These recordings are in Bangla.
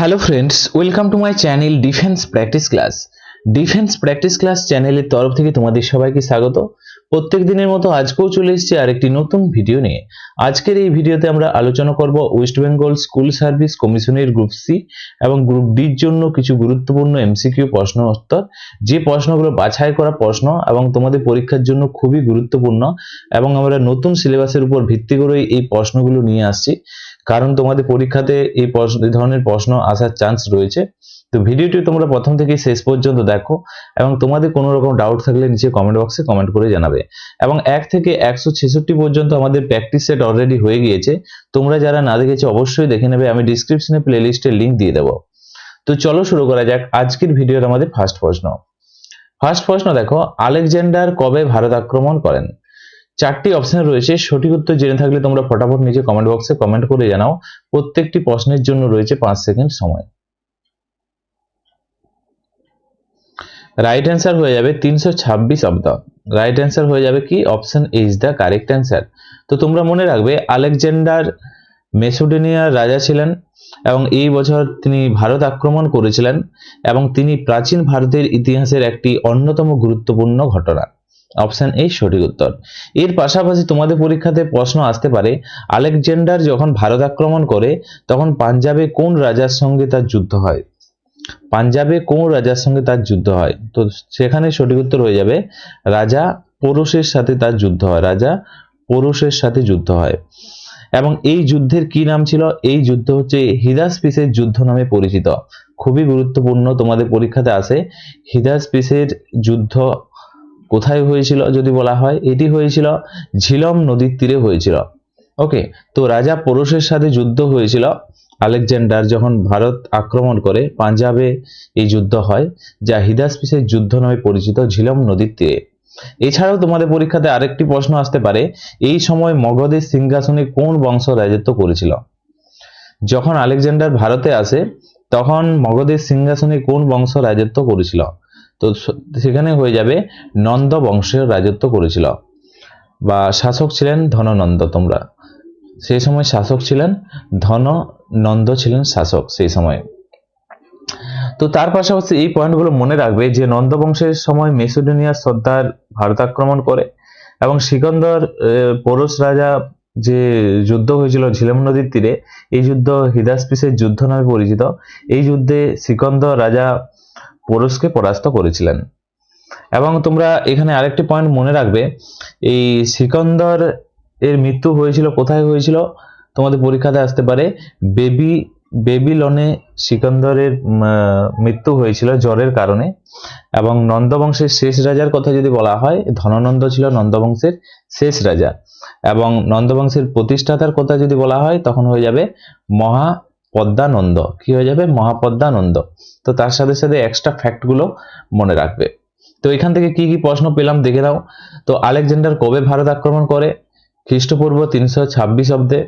Hello friends, welcome to my channel defence practice class. Defence practice class চ্যানেলের তরফ থেকে তোমাদের সবাইকে স্বাগত। প্রত্যেক দিনের মতো আজকেও চলে এসেছি আরেকটি নতুন ভিডিও নিয়ে। আজকের এই ভিডিওতে আমরা আলোচনা করব ওয়েস্ট বেঙ্গল স্কুল সার্ভিস কমিশনের গ্রুপ সি এবং গ্রুপ ডির জন্য কিছু গুরুত্বপূর্ণ এমসিকিউ প্রশ্ন উত্তর, যে প্রশ্নগুলো বাছাই করা প্রশ্ন এবং তোমাদের পরীক্ষার জন্য খুবই গুরুত্বপূর্ণ, এবং আমরা নতুন সিলেবাসের উপর ভিত্তি করে এই প্রশ্নগুলো নিয়ে আসছি, কারণ তোমাদের পরীক্ষাতে এই ধরনের প্রশ্ন আসার চান্স রয়েছে। তো ভিডিওটি তোমরা প্রথম থেকে শেষ পর্যন্ত দেখো, এবং তোমাদের কোনো রকম ডাউট থাকলে নিচে কমেন্ট বক্সে কমেন্ট করে জানাবে। এবং 1 থেকে 166 পর্যন্ত আমাদের প্র্যাকটিস সেট অলরেডি হয়ে গিয়েছে, তোমরা যারা না দেখেছো অবশ্যই দেখে নেবে, আমি ডিসক্রিপশনে প্লেলিস্টের লিংক দিয়ে দেবো। তো চলো শুরু করা যাক আজকের ভিডিওর আমাদের ফার্স্ট প্রশ্ন দেখো, আলেকজান্ডার কবে ভারত আক্রমণ করেন? 4টি অপশন রয়েছে, সঠিক উত্তর জেনে থাকলে তোমরা ফটাফট নিচে কমেন্ট বক্সে কমেন্ট করে জানাও। প্রত্যেকটি প্রশ্নের জন্য রয়েছে 5 সেকেন্ড সময়। রাইট অ্যান্সার হয়ে যাবে 326 অব্দ। রাইট অ্যান্সার হয়ে যাবে কি? Option A is the correct answer. তো তোমরা মনে রাখবে, আলেকজান্ডার মেসোডোনিয়ার রাজা ছিলেন এবং এই বছর তিনি ভারত আক্রমণ করেছিলেন, এবং তিনি প্রাচীন ভারতের ইতিহাসের একটি অন্যতম গুরুত্বপূর্ণ ঘটনা। অপশন এ সঠিক উত্তর। এর পাশাপাশি তোমাদের পরীক্ষাতে প্রশ্ন আসতে পারে, আলেকজান্ডার যখন ভারত আক্রমণ করে তখন পাঞ্জাবে কোন রাজার সঙ্গে তার যুদ্ধ হয়? পাঞ্জাবে কোন রাজার সঙ্গে তার যুদ্ধ হয়? তো সেখানে সঠিক উত্তর হয়ে যাবে রাজা পোরসের সাথে তার যুদ্ধ হয়। রাজা পোরসের সাথে যুদ্ধ হয়। এবং এই যুদ্ধের কি নাম ছিল? এই যুদ্ধ হচ্ছে হিদাসপিসের যুদ্ধ নামে পরিচিত। খুবই গুরুত্বপূর্ণ, তোমাদের পরীক্ষাতে আসে। হিদাসপিসের যুদ্ধ কোথায় হয়েছিল যদি বলা হয়? এটি হয়েছিল ঝিলম নদীর তীরে হয়েছিল। ওকে, তো রাজা পোরসের সাথে যুদ্ধ হয়েছিল আলেকজান্ডার যখন ভারত আক্রমণ করে। পাঞ্জাবে এই যুদ্ধ হয়, যা হিদাসপিসের যুদ্ধ নামে পরিচিত, ঝিলম নদীর তীরে। এছাড়াও তোমাদের পরীক্ষাতে আরেকটি প্রশ্ন আসতে পারে, এই সময় মগধের সিংহাসনে কোন বংশ রাজত্ব করেছিল? যখন আলেকজান্ডার ভারতে আসে তখন মগধের সিংহাসনে কোন বংশ রাজত্ব করেছিল? তো সেখানে হয়ে যাবে নন্দ বংশের রাজত্ব করেছিল, বা শাসক ছিলেন ধননন্দ। তোমরা সেই সময় শাসক ছিলেন ধননন্দ, ছিলেন শাসক সেই সময়। তো তার পাশাপাশি এই পয়েন্টগুলো মনে রাখবে যে নন্দ বংশের সময় মেসোডোনিয়ার সর্দার ভারত আক্রমণ করে, এবং সিকন্দর পোরস রাজা যে যুদ্ধ হয়েছিল ঝিলম নদীর তীরে, এই যুদ্ধ হিদাসপিসের যুদ্ধ নামে পরিচিত। এই যুদ্ধে সিকন্দর রাজা পোরসকে পরাস্ত করেছিলেন। এবং তোমরা এখানে আরেকটি পয়েন্ট মনে রাখবে, এই সিকন্দর এর মৃত্যু হয়েছিল কোথায় হয়েছিল? তোমাদের পরীক্ষাতে আসতে পারে বেবিলনে সিকন্দরের মৃত্যু হয়েছিল জ্বরের কারণে। এবং নন্দবংশের শেষ রাজার কথা যদি বলা হয়, ধননন্দ ছিল নন্দবংশের শেষ রাজা। এবং নন্দবংশের প্রতিষ্ঠাতার কথা যদি বলা হয় তখন হয়ে যাবে মহাপদ্মানন্দ। কি হয়ে যাবে? মহাপদ্মানন্দ। তো তার সাথে সাথে এক্সট্রা ফ্যাক্টগুলো মনে রাখবে। তো এখান থেকে কি কি প্রশ্ন পেলাম দেখে নাও। তো আলেকজান্ডার কবে ভারত আক্রমণ করে? খ্রিস্টপূর্ব 326 অব্দে।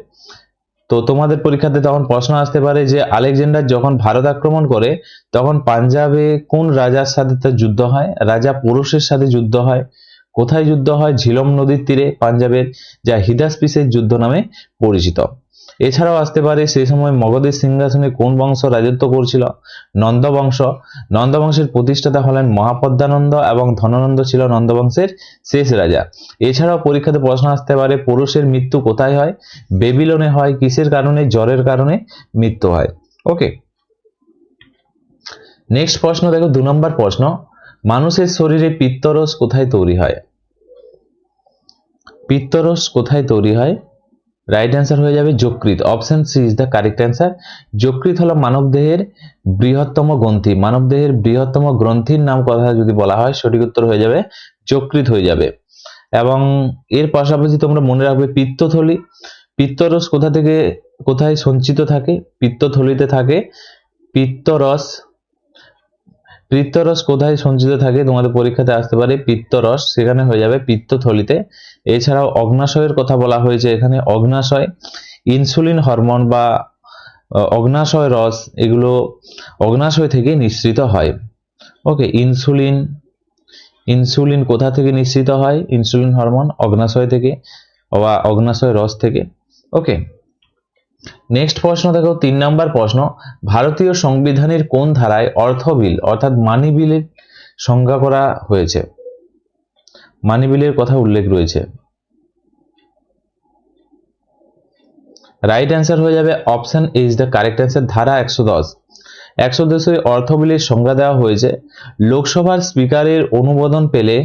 তো তোমাদের পরীক্ষাতে তখন প্রশ্ন আসতে পারে যে আলেকজান্ডার যখন ভারত আক্রমণ করে তখন পাঞ্জাবে কোন রাজার সাথে তার যুদ্ধ হয়? রাজা পোরসের সাথে যুদ্ধ হয়। কোথায় যুদ্ধ হয়? ঝিলম নদীর তীরে পাঞ্জাবের, যা হিদাসপিসের যুদ্ধ নামে পরিচিত। এছাড়াও আসতে পারে সেই সময় মগধের সিংহাসনে কোন বংশ রাজত্ব করছিল? নন্দবংশ। নন্দবংশের প্রতিষ্ঠাতা হলেন মহাপদ্মানন্দ, এবং ধননন্দ ছিল নন্দবংশের শেষ রাজা। এছাড়াও পরীক্ষাতে প্রশ্ন আসতে পারে পোরসের মৃত্যু কোথায় হয়? বেবিলনে হয়। কিসের কারণে? জ্বরের কারণে মৃত্যু হয়। ওকে, নেক্সট প্রশ্ন দেখো, 2 নম্বর প্রশ্ন, মানুষের শরীরে পিত্তরস কোথায় তৈরি হয়? পিত্তরস কোথায় তৈরি হয়? রাইট অ্যান্সার হয়ে যাবে যকৃৎ। Option C is the correct answer. যকৃৎ হলো মানবদেহের বৃহত্তম গ্রন্থি। মানবদেহের বৃহত্তম গ্রন্থির নাম কথা যদি বলা হয়, সঠিক উত্তর হয়ে যাবে যকৃৎ হয়ে যাবে। এবং এর পাশাপাশি তোমরা মনে রাখবে পিত্তথলি। পিত্তরস কোথায় সঞ্চিত থাকে? পিত্তথলিতে থাকে পিত্তরস। পিত্তরস কোথায় সঞ্চিত থাকে? তোমাদের পরীক্ষাতে আসতে পারে পিত্তরস, সেখানে হয়ে যাবে পিত্তথলিতে। এছাড়াও অগ্নাশয়ের কথা বলা হয়েছে এখানে। অগ্নাশয়, ইনসুলিন হরমোন বা অগ্নাশয় রস, এগুলো অগ্নাশয় থেকে নিঃসৃত হয়। ওকে, ইনসুলিন কোথা থেকে নিঃসৃত হয়? ইনসুলিন হরমোন অগ্নাশয় থেকে বা অগ্নাশয় রস থেকে। ওকে, নেক্সট প্রশ্ন দেখো 3 নম্বর প্রশ্ন, ভারতীয় সংবিধানের কোন ধারায় অর্থ বিল অর্থাৎ মানি বিলের সংজ্ঞা করা হয়েছে? মানি বিলের কথা উল্লেখ রয়েছে। রাইট অ্যান্সার হয়ে যাবে option A is the correct answer, ধারা 110। 110 অর্থ বিলের সংজ্ঞা দেওয়া হয়েছে। লোকসভার স্পিকারের অনুমোদন পেলে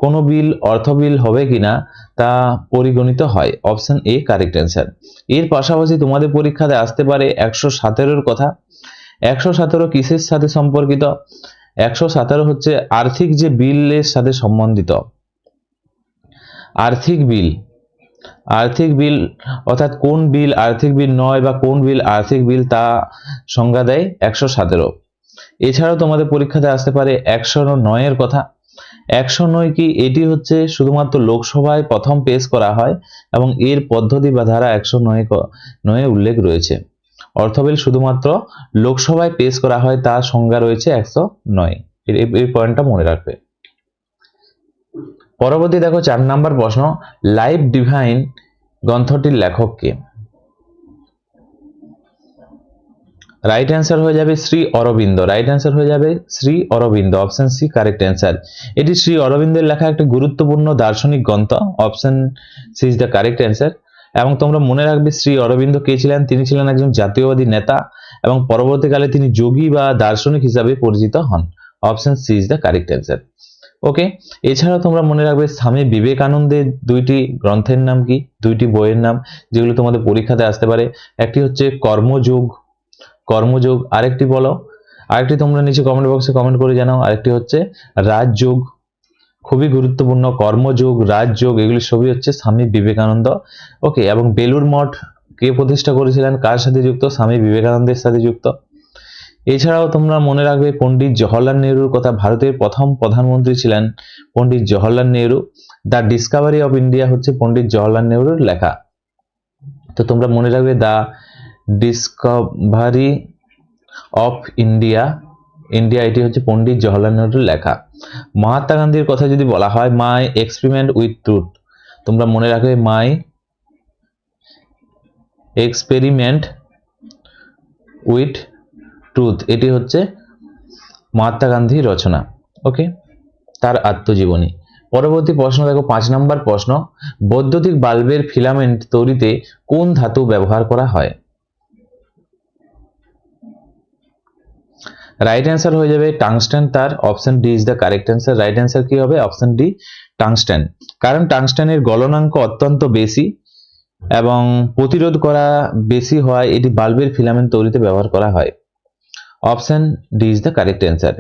কোনো বিল অর্থ বিল হবে কিনা তা পরিগণিত হয়। Option A correct answer. এর পাশাপাশি তোমাদের পরীক্ষাতে আসতে পারে 117 কথা। 117 কিসের সাথে সম্পর্কিত? 117 হচ্ছে আর্থিক যে বিলের সাথে সম্বন্ধিত। আর্থিক বিল, আর্থিক বিল অর্থাৎ কোন বিল আর্থিক বিল নয় বা কোন বিল আর্থিক বিল তা সংজ্ঞা দেয় 117। এছাড়াও তোমাদের পরীক্ষাতে আসতে পারে 109 এর কথা। 109 কি? এটি হচ্ছে শুধুমাত্র লোকসভায় প্রথম পেশ করা হয় এবং এর পদ্ধতি বা ধারা 109 উল্লেখ রয়েছে। অর্থ বিল শুধুমাত্র লোকসভায় পেশ করা হয়, তার সংজ্ঞা রয়েছে 109। এই পয়েন্টটা মনে রাখবে। পরবর্তী দেখো 4 নম্বর প্রশ্ন, লাইফ ডিভাইন গ্রন্থটির লেখক কে? রাইট অ্যান্সার হয়ে যাবে শ্রী অরবিন্দ। রাইট অ্যান্সার হয়ে যাবে Shri Aurobindo, option C correct answer. এটি শ্রী অরবিন্দের লেখা একটি গুরুত্বপূর্ণ দার্শনিক গ্রন্থ। Option C is the correct answer. এবং তোমরা মনে রাখবে শ্রী অরবিন্দ কে ছিলেন? তিনি ছিলেন একজন জাতীয়বাদী নেতা এবং পরবর্তীকালে তিনি যোগী বা দার্শনিক হিসাবে পরিচিত হন। Option C is the correct answer. Okay, এছাড়াও তোমরা মনে রাখবে স্বামী বিবেকানন্দের দুইটি গ্রন্থের নাম কি, দুইটি বইয়ের নাম যেগুলো তোমাদের পরীক্ষাতে আসতে পারে। একটি হচ্ছে কর্মযোগ, কর্মযোগ, আরেকটি বলো, আরেকটি তোমরা নিচে কমেন্ট বক্সে কমেন্ট করে জানাও। আরেকটি হচ্ছে রাজযোগ, খুবই গুরুত্বপূর্ণ। কর্মযোগ, রাজযোগ এগুলি সবই হচ্ছে স্বামী বিবেকানন্দ। ওকে, এবং বেলুড় মঠ কে প্রতিষ্ঠা করেছিলেন, কার সাথে যুক্ত? স্বামী বিবেকানন্দের সাথে যুক্ত। এছাড়াও তোমরা মনে রাখবে পণ্ডিত জওহরলাল নেহরুর কথা। ভারতের প্রথম প্রধানমন্ত্রী ছিলেন Pandit Jawaharlal Nehru. The discovery of India হচ্ছে পণ্ডিত জওহরলাল নেহরুর লেখা। তো তোমরা মনে রাখবে the discovery of India, India এটি হচ্ছে পণ্ডিত জওহরলাল নেহরুর লেখা। মহাত্মা গান্ধীর কথা যদি বলা হয়, মাই এক্সপেরিমেন্ট উইথ ট্রুথ, তোমরা মনে রাখবে মাই এক্সপেরিমেন্ট উইথ ট্রুথ, এটি হচ্ছে মহাত্মা গান্ধীর রচনা। ওকে, তার আত্মজীবনী। পরবর্তী প্রশ্ন দেখো 5 নম্বর প্রশ্ন, বৈদ্যুতিক বাল্বের ফিলামেন্ট তৈরিতে কোন ধাতু ব্যবহার করা হয়? রাইট অ্যান্সার হয়ে যাবে টাংস্টেন তার। Option D is the correct answer. Right answer কি হবে? Option D tungsten. কারণ টাংস্টেনের গলনাঙ্ক অত্যন্ত বেশি এবং প্রতিরোধ করা বেশি হয়, এটি বাল্বের ফিলামেন্ট তৈরিতে ব্যবহার করা হয়। Option D is the correct answer.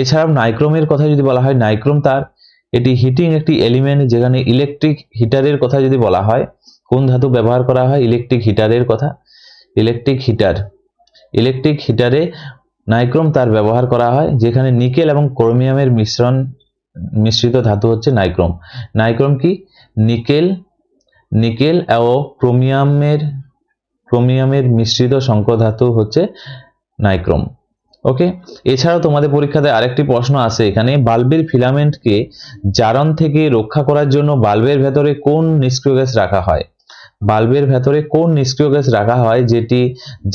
এছাড়াও নাইক্রোমের কথা যদি বলা হয়, নাইক্রোম তার, এটি হিটিং একটি এলিমেন্ট। যেখানে ইলেকট্রিক হিটারের কথা যদি বলা হয়, কোন ধাতু ব্যবহার করা হয়? ইলেকট্রিক হিটারের কথা, ইলেকট্রিক হিটার, ইলেকট্রিক হিটারে নাইক্রোম তার ব্যবহার করা হয়। যেখানে নিকেল এবং ক্রোমিয়ামের মিশ্রিত ধাতু হচ্ছে নাইক্রোম। নাইক্রোম কি? নিকেল ও ক্রোমিয়ামের মিশ্রিত সংকর ধাতু হচ্ছে নাইক্রোম। ওকে, এছাড়াও তোমাদের পরীক্ষাতে আরেকটি প্রশ্ন আছে এখানে, বাল্বের ফিলামেন্টকে জারণ থেকে রক্ষা করার জন্য বাল্বের ভেতরে কোন নিষ্ক্রিয় গ্যাস রাখা হয়? বাল্বের ভেতরে কোন নিষ্ক্রিয় গ্যাস রাখা হয় যেটি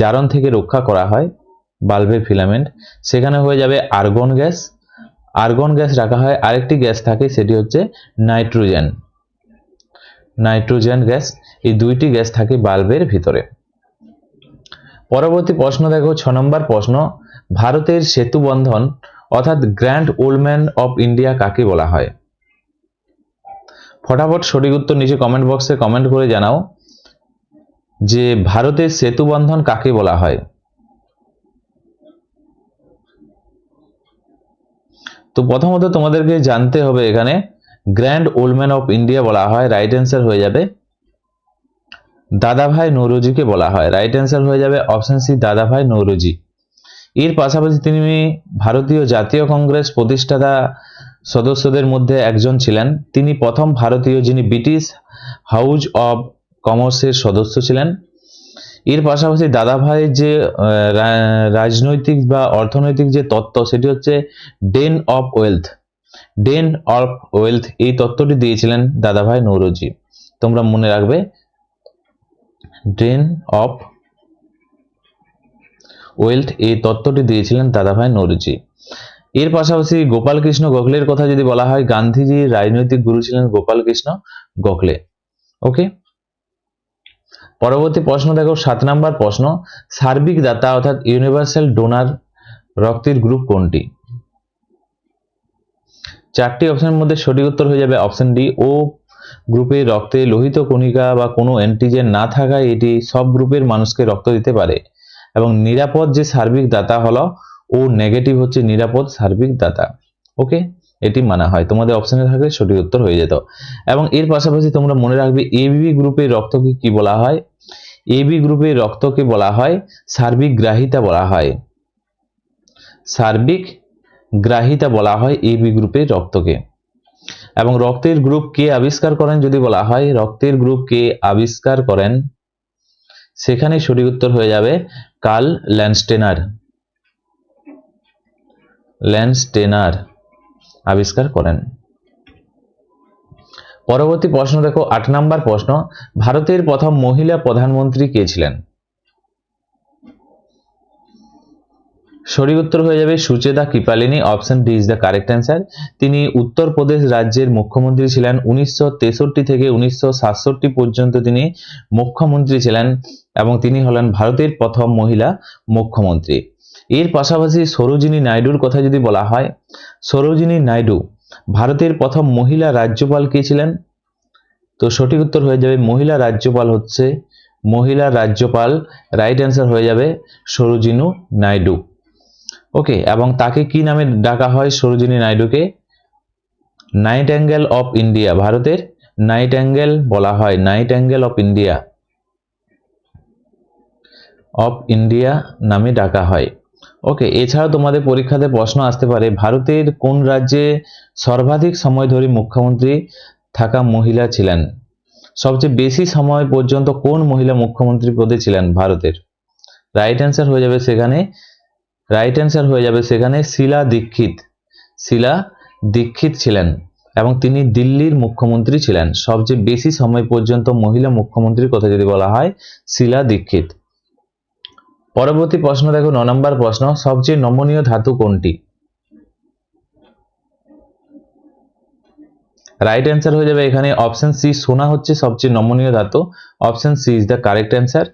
জারণ থেকে রক্ষা করা হয় বাল্বের ফিলামেন্ট? সেখানে হয়ে যাবে আর্গন গ্যাস। আর্গন গ্যাস রাখা হয়। আরেকটি গ্যাস থাকে, সেটি হচ্ছে নাইট্রোজেন, নাইট্রোজেন গ্যাস। এই দুইটি গ্যাস থাকে বাল্বের ভিতরে। পরবর্তী প্রশ্ন দেখো 6 নম্বর প্রশ্ন, ভারতের সেতু বন্ধন অর্থাৎ গ্র্যান্ড ওল্ডম্যান অফ ইন্ডিয়া কাকে বলা হয়? ফটাফট সঠিক উত্তর নিচে কমেন্ট বক্সে কমেন্ট করে জানাও যে ভারতের সেতু বন্ধন কাকে বলা হয়। তো প্রথমত তোমাদেরকে জানতে হবে এখানে গ্র্যান্ড ওল্ডম্যান অফ ইন্ডিয়া বলা হয়। রাইট অ্যান্সার হয়ে যাবে দাদাভাই নৌরোজিকে বলা হয়। রাইট অ্যান্সার হয়ে যাবে অপশন সি দাদাভাই নৌরোজি। এর পাশাপাশি তিনি ভারতীয় জাতীয় কংগ্রেস প্রতিষ্ঠাতা সদস্যদের মধ্যে একজন ছিলেন। তিনি প্রথম ভারতীয় যিনি ব্রিটিশ হাউস অব কমন্সের সদস্য ছিলেন। এর পাশাপাশি দাদাভাইয়ের যে রাজনৈতিক বা অর্থনৈতিক যে তত্ত্ব, সেটি হচ্ছে drain of wealth, drain of wealth, এই তত্ত্বটি দিয়েছিলেন দাদাভাই নৌরোজি। তোমরা মনে রাখবে ড্রেন অফ ওয়েলথ, এই তত্ত্বটি দিয়েছিলেন দাদাভাই নওরোজি। এর পাশাপাশি গোপাল কৃষ্ণ গোখলের কথা যদি বলা হয়, গান্ধীজির রাজনৈতিক গুরু ছিলেন গোপাল কৃষ্ণ গোখলে। ওকে, পরবর্তী প্রশ্ন দেখো 7 নম্বর প্রশ্ন, সার্বিক দাতা অর্থাৎ ইউনিভার্সাল ডোনার রক্তের গ্রুপ কোনটি? চারটি অপশনের মধ্যে সঠিক উত্তর হয়ে যাবে অপশন ডি, ও গ্রুপের রক্তে লোহিত কণিকা বা কোনো অ্যান্টিজেন না থাকায় এটি সব গ্রুপের মানুষকে রক্ত দিতে পারে। এবং নিরাপদ যে সার্বিক দাতা হলো ও নেগেটিভ হচ্ছে নিরাপদ সার্বিক দাতা। ওকে, এটি মানা হয়, তোমাদের অপশনে থাকলে সঠিক উত্তর হয়ে যেত। এবং এর পাশাপাশি তোমরা মনে রাখবে এবি গ্রুপের রক্তকে কি বলা হয়? এবি গ্রুপের রক্তকে বলা হয় সার্বিক গ্রাহিতা বলা হয়। সার্বিক গ্রাহিতা বলা হয় এবি গ্রুপের রক্তকে। এবং রক্তের গ্রুপ কে আবিষ্কার করেন যদি বলা হয়, রক্তের গ্রুপ কে আবিষ্কার করেন, সেখানে সঠিক উত্তর হয়ে যাবে কার্ল ল্যান্ডস্টেনার। ল্যান্ডস্টেনার আবিষ্কার করেন। পরবর্তী প্রশ্ন দেখো 8 নম্বর প্রশ্ন, ভারতের প্রথম মহিলা প্রধানমন্ত্রী কে ছিলেন? সঠিক উত্তর হয়ে যাবে Sucheta Kripalani. Option D is the correct answer. তিনি উত্তরপ্রদেশ রাজ্যের মুখ্যমন্ত্রী ছিলেন। 1963 থেকে 1967 পর্যন্ত তিনি মুখ্যমন্ত্রী ছিলেন এবং তিনি হলেন ভারতের প্রথম মহিলা মুখ্যমন্ত্রী। এর পাশাপাশি সরোজিনী নাইডুর কথা যদি বলা হয়, সরোজিনী নাইডু ভারতের প্রথম মহিলা রাজ্যপাল কে ছিলেন? তো সঠিক উত্তর হয়ে যাবে মহিলা রাজ্যপাল হচ্ছে মহিলা রাজ্যপাল, রাইট অ্যান্সার হয়ে যাবে সরোজিনী নাইডু। ওকে, এবং তাকে কি নামে ডাকা হয় সরোজিনী নাইডুকে? নাইটিঙ্গেল অফ ইন্ডিয়া, ভারতের নাইটিঙ্গেল বলা হয়, nightingale of India, of India নামে ডাকা হয়। ওকে, এছাড়াও তোমাদের পরীক্ষাতে প্রশ্ন আসতে পারে ভারতের কোন রাজ্যে সর্বাধিক সময় ধরে মুখ্যমন্ত্রী থাকা মহিলা ছিলেন? সবচেয়ে বেশি সময় পর্যন্ত কোন মহিলা মুখ্যমন্ত্রী পদে ছিলেন ভারতের? রাইট অ্যান্সার হয়ে যাবে সেখানে, রাইট অ্যান্সার হয়ে যাবে সেখানে শীলা দীক্ষিত। শীলা দীক্ষিত ছিলেন এবং তিনি দিল্লির মুখ্যমন্ত্রী ছিলেন। সবচেয়ে বেশি সময় পর্যন্ত মহিলা মুখ্যমন্ত্রীর কথা যদি বলা হয়, শীলা দীক্ষিত। পরবর্তী প্রশ্ন দেখো 9 নম্বর প্রশ্ন, সবচেয়ে নমনীয় ধাতু কোনটি? রাইট অ্যান্সার হয়ে যাবে এখানে অপশন সি, সোনা হচ্ছে সবচেয়ে নমনীয় ধাতু। Option C is the correct answer.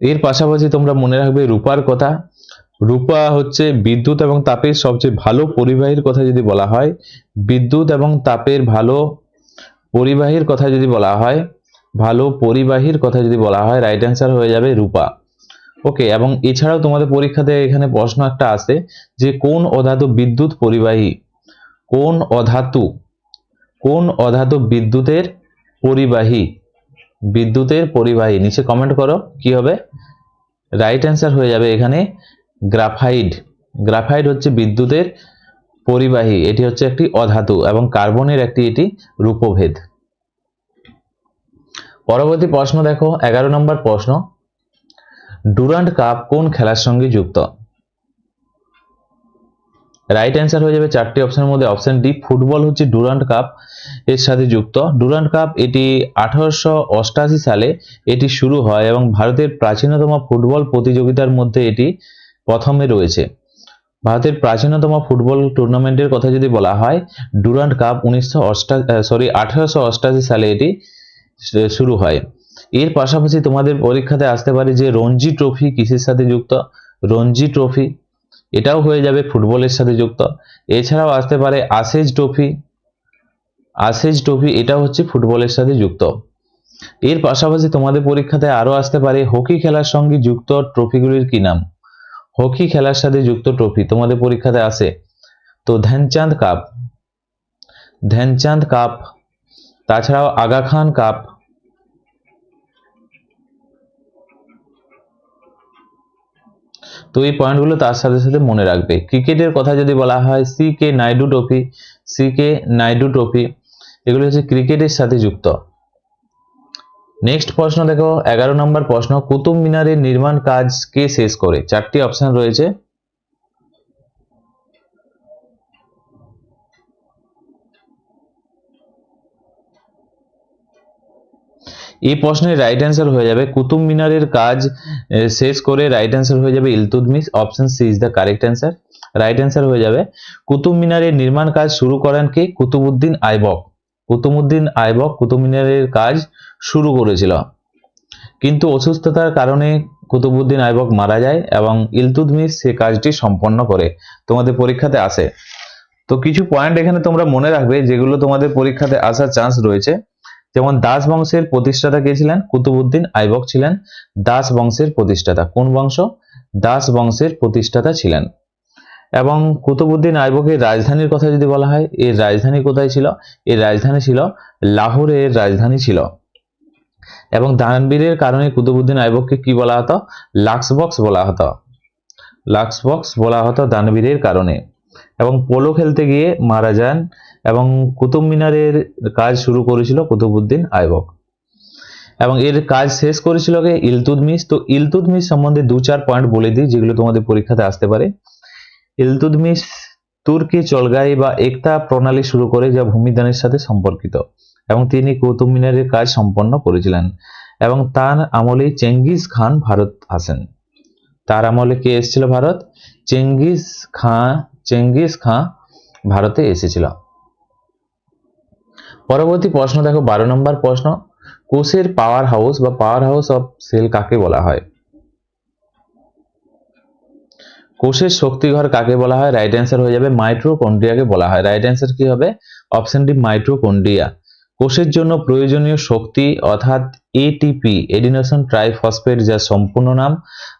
এর পাশাপাশি তোমরা মনে রাখবে রূপার কথা। রূপা হচ্ছে বিদ্যুৎ এবং তাপের সবচেয়ে ভালো পরিবাহীর কথা যদি বলা হয়, বিদ্যুৎ এবং তাপের ভালো পরিবাহীর কথা যদি বলা হয়, ভালো পরিবাহীর কথা যদি বলা হয়, রাইট অ্যান্সার হয়ে যাবে রূপা। ওকে, এবং এছাড়াও তোমাদের পরীক্ষাতে এখানে প্রশ্ন একটা আসে যে কোন অধাতু বিদ্যুৎ পরিবাহী? কোন অধাতু, কোন অধাতু বিদ্যুতের পরিবাহী? বিদ্যুতের পরিবাহী নিচে কমেন্ট করো কি হবে। রাইট অ্যান্সার হয়ে যাবে এখানে গ্রাফাইট। গ্রাফাইট হচ্ছে বিদ্যুতের পরিবাহী, এটি হচ্ছে একটি অধাতু এবং কার্বনের একটি এটি রূপভেদ। পরবর্তী প্রশ্ন দেখো 11 নম্বর প্রশ্ন, ডুরান্ড কাপ কোন খেলার সঙ্গে যুক্ত? রাইট অ্যান্সার হয়ে যাবে চারটি অপশনের মধ্যে অপশন ডি, ফুটবল হচ্ছে ডুরান্ড কাপ এর সাথে যুক্ত। ডুরান্ড কাপ এটি 1888 সালে এটি শুরু হয় এবং ভারতের প্রাচীনতম ফুটবল প্রতিযোগিতার মধ্যে এটি প্রথমে রয়েছে। ভারতের প্রাচীনতম ফুটবল টুর্নামেন্টের কথা যদি বলা হয়, ডুরান্ড কাপ 1888 সালে এটি শুরু হয়। এর পাশাপাশি তোমাদের পরীক্ষাতে আসতে পারে যে রঞ্জি ট্রফি কিসের সাথে যুক্ত? রঞ্জি ট্রফি এটাও হয়ে যাবে ফুটবলের সাথে যুক্ত। এছাড়াও আসতে পারে আশেজ ট্রফি, আশেজ ট্রফি এটাও হচ্ছে ফুটবলের সাথে যুক্ত। এর পাশাপাশি তোমাদের পরীক্ষাতে আরো আসতে পারে হকি খেলার সঙ্গে যুক্ত ট্রফিগুলির কি নাম? হকি খেলার সাথে যুক্ত ট্রফি তোমাদের পরীক্ষাতে আসে, তো ধ্যানচাঁদ কাপ, ধ্যানচাঁদ কাপ, তাছাড়াও আগা খান কাপ, তো এই পয়েন্টগুলো তার সাথে সাথে মনে রাখবে। ক্রিকেটের কথা যদি বলা হয়, C K Naidu trophy, C K Naidu trophy এগুলো হচ্ছে ক্রিকেটের সাথে যুক্ত। নেক্সট প্রশ্ন দেখো 11 নম্বর প্রশ্ন, কুতুব মিনারের নির্মাণ কাজ কে শেষ করে? চারটি অপশন রয়েছে। এই প্রশ্নের রাইট অ্যান্সার হয়ে যাবে কুতুব মিনারের কাজ শেষ করে রাইট অ্যান্সার হয়ে যাবে Iltutmish. Option C is the correct answer. Right answer হয়ে যাবে কুতুব মিনারের নির্মাণ কাজ শুরু করেন কে? কুতুবউদ্দিন আইবক। কুতুবউদ্দিন আইবক কুতুব মিনারের কাজ শুরু করেছিল, কিন্তু অসুস্থতার কারণে কুতুবউদ্দিন আইবক মারা যায় এবং ইলতুৎমিশ সে কাজটি সম্পন্ন করে। তোমাদের পরীক্ষাতে আসে, তো কিছু পয়েন্ট এখানে তোমরা মনে রাখবে যেগুলো তোমাদের পরীক্ষাতে আসার চান্স রয়েছে। যেমন দাস বংশের প্রতিষ্ঠাতা কে ছিলেন? কুতুবউদ্দিন আইবক ছিলেন দাস বংশের প্রতিষ্ঠাতা। কোন বংশ? দাস বংশের প্রতিষ্ঠাতা ছিলেন। এবং কুতুবউদ্দিন আইবকের রাজধানীর কথা যদি বলা হয়, এর রাজধানী কোথায় ছিল? এর রাজধানী ছিল লাহোরের রাজধানী ছিল। এবং দানবীরের কারণে কুতুবউদ্দিন আইবককে কি বলা হতো? লাক্সবক্স বলা হতো। লাক্সবক্স বলা হতো দানবীরের কারণে। এবং পোলো খেলতে গিয়ে মারা যান এবং কুতুব মিনারের কাজ শুরু করেছিল কুতুবউদ্দিন আইবক। এবং এর কাজ শেষ করেছিল কে? ইলতুৎমিশ। তো ইলতুৎমিশ সম্বন্ধে 2-4 পয়েন্ট বলে দিই যেগুলো তোমাদের পরীক্ষাতে আসতে পারে। ইলতুৎমিশ তুর্কি চলগাই বা একতা প্রণালী শুরু করে যা ভূমিদানের সাথে সম্পর্কিত, এবং তিনি কুতুব মিনারের কাজ সম্পন্ন করেছিলেন। এবং তার আমলেই চেঙ্গিস খান ভারত আসেন। তার আমলে কে এসেছিল ভারত? চেঙ্গিস খাঁ ভারতে এসেছিল। পরবর্তী প্রশ্ন দেখো 12 নম্বর প্রশ্ন, কোষের পাওয়ার হাউস বা পাওয়ার হাউস অফ সেল কাকে বলা হয়? কোষের শক্তিঘর কাকে বলা হয়? রাইট অ্যান্সার হয়ে যাবে মাইটোকন্ড্রিয়াকে বলা হয়। রাইট অ্যান্সার কি হবে? Option D mitochondria. কোষের জন্য প্রয়োজনীয় শক্তি অর্থাৎ এটিপি এডিনোসিন ট্রাইফসফেট যা সম্পূর্ণ নাম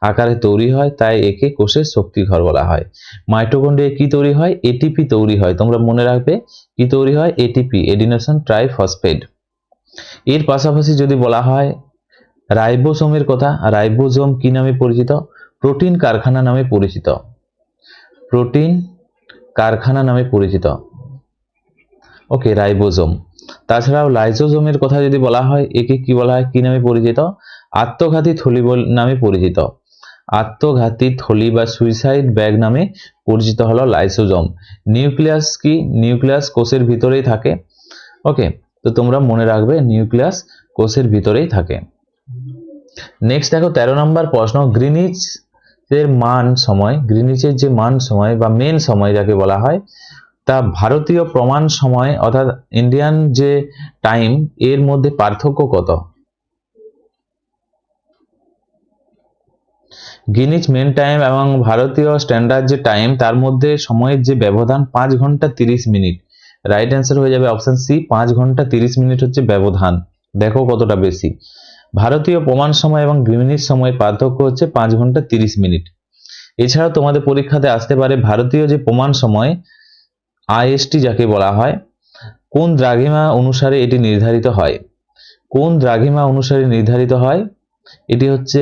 আকারে তৈরি হয়, তাই একে কোষের শক্তিঘর বলা হয়। মাইটোকন্ড্রিয়া কি তৈরি হয়? এটিপি তৈরি হয়। তোমরা মনে রাখবে কি তৈরি হয়? ATP adenosine triphosphate. এর পাশাপাশি যদি বলা হয় রাইবোসোমের কথা, রাইবোসোম কি নামে পরিচিত? প্রোটিন কারখানা নামে পরিচিত। প্রোটিন কারখানা নামে পরিচিত। ওকে, রাইবোসোম। তাছাড়াও লাইসোসোমের কথা যদি বলা হয়, একে কি বলা হয়? কি নামে পরিচিত? আত্মঘাতী থলি নামে পরিচিত। আত্মঘাতী থলি বা সুইসাইড ব্যাগ নামে পরিচিত হলো লাইসোসোম। নিউক্লিয়াস কি? নিউক্লিয়াস কোষের ভিতরেই থাকে। ওকে, তো তোমরা মনে রাখবে নিউক্লিয়াস কোষের ভিতরেই থাকে। নেক্সট দেখো 13 নম্বর প্রশ্ন, গ্রিনিচের মান সময়, গ্রিনিচের যে মান সময় বা মেন সময় যাকে বলা হয়, তা ভারতীয় প্রমাণ সময় অর্থাৎ ইন্ডিয়ান যে টাইম এর মধ্যে পার্থক্য কত? গ্রিনিচ মেন টাইম এবং ভারতীয় স্ট্যান্ডার্ড যে টাইম তার মধ্যে সময়ের যে ব্যবধান 5 ঘন্টা 30 মিনিট। রাইট অ্যান্সার হয়ে যাবে অপশন সি, 5 ঘন্টা 30 মিনিট হচ্ছে ব্যবধান। দেখো কতটা বেশি। ভারতীয় প্রমাণ সময় এবং গ্রিনিচ সময়ের পার্থক্য হচ্ছে 5 ঘন্টা 30 মিনিট। এছাড়াও তোমাদের পরীক্ষাতে আসতে পারে ভারতীয় যে প্রমাণ সময় আইএসটি যাকে বলা হয়, কোন দ্রাঘিমা অনুসারে এটি নির্ধারিত হয়? কোন দ্রাঘিমা অনুসারে নির্ধারিত হয়? এটি হচ্ছে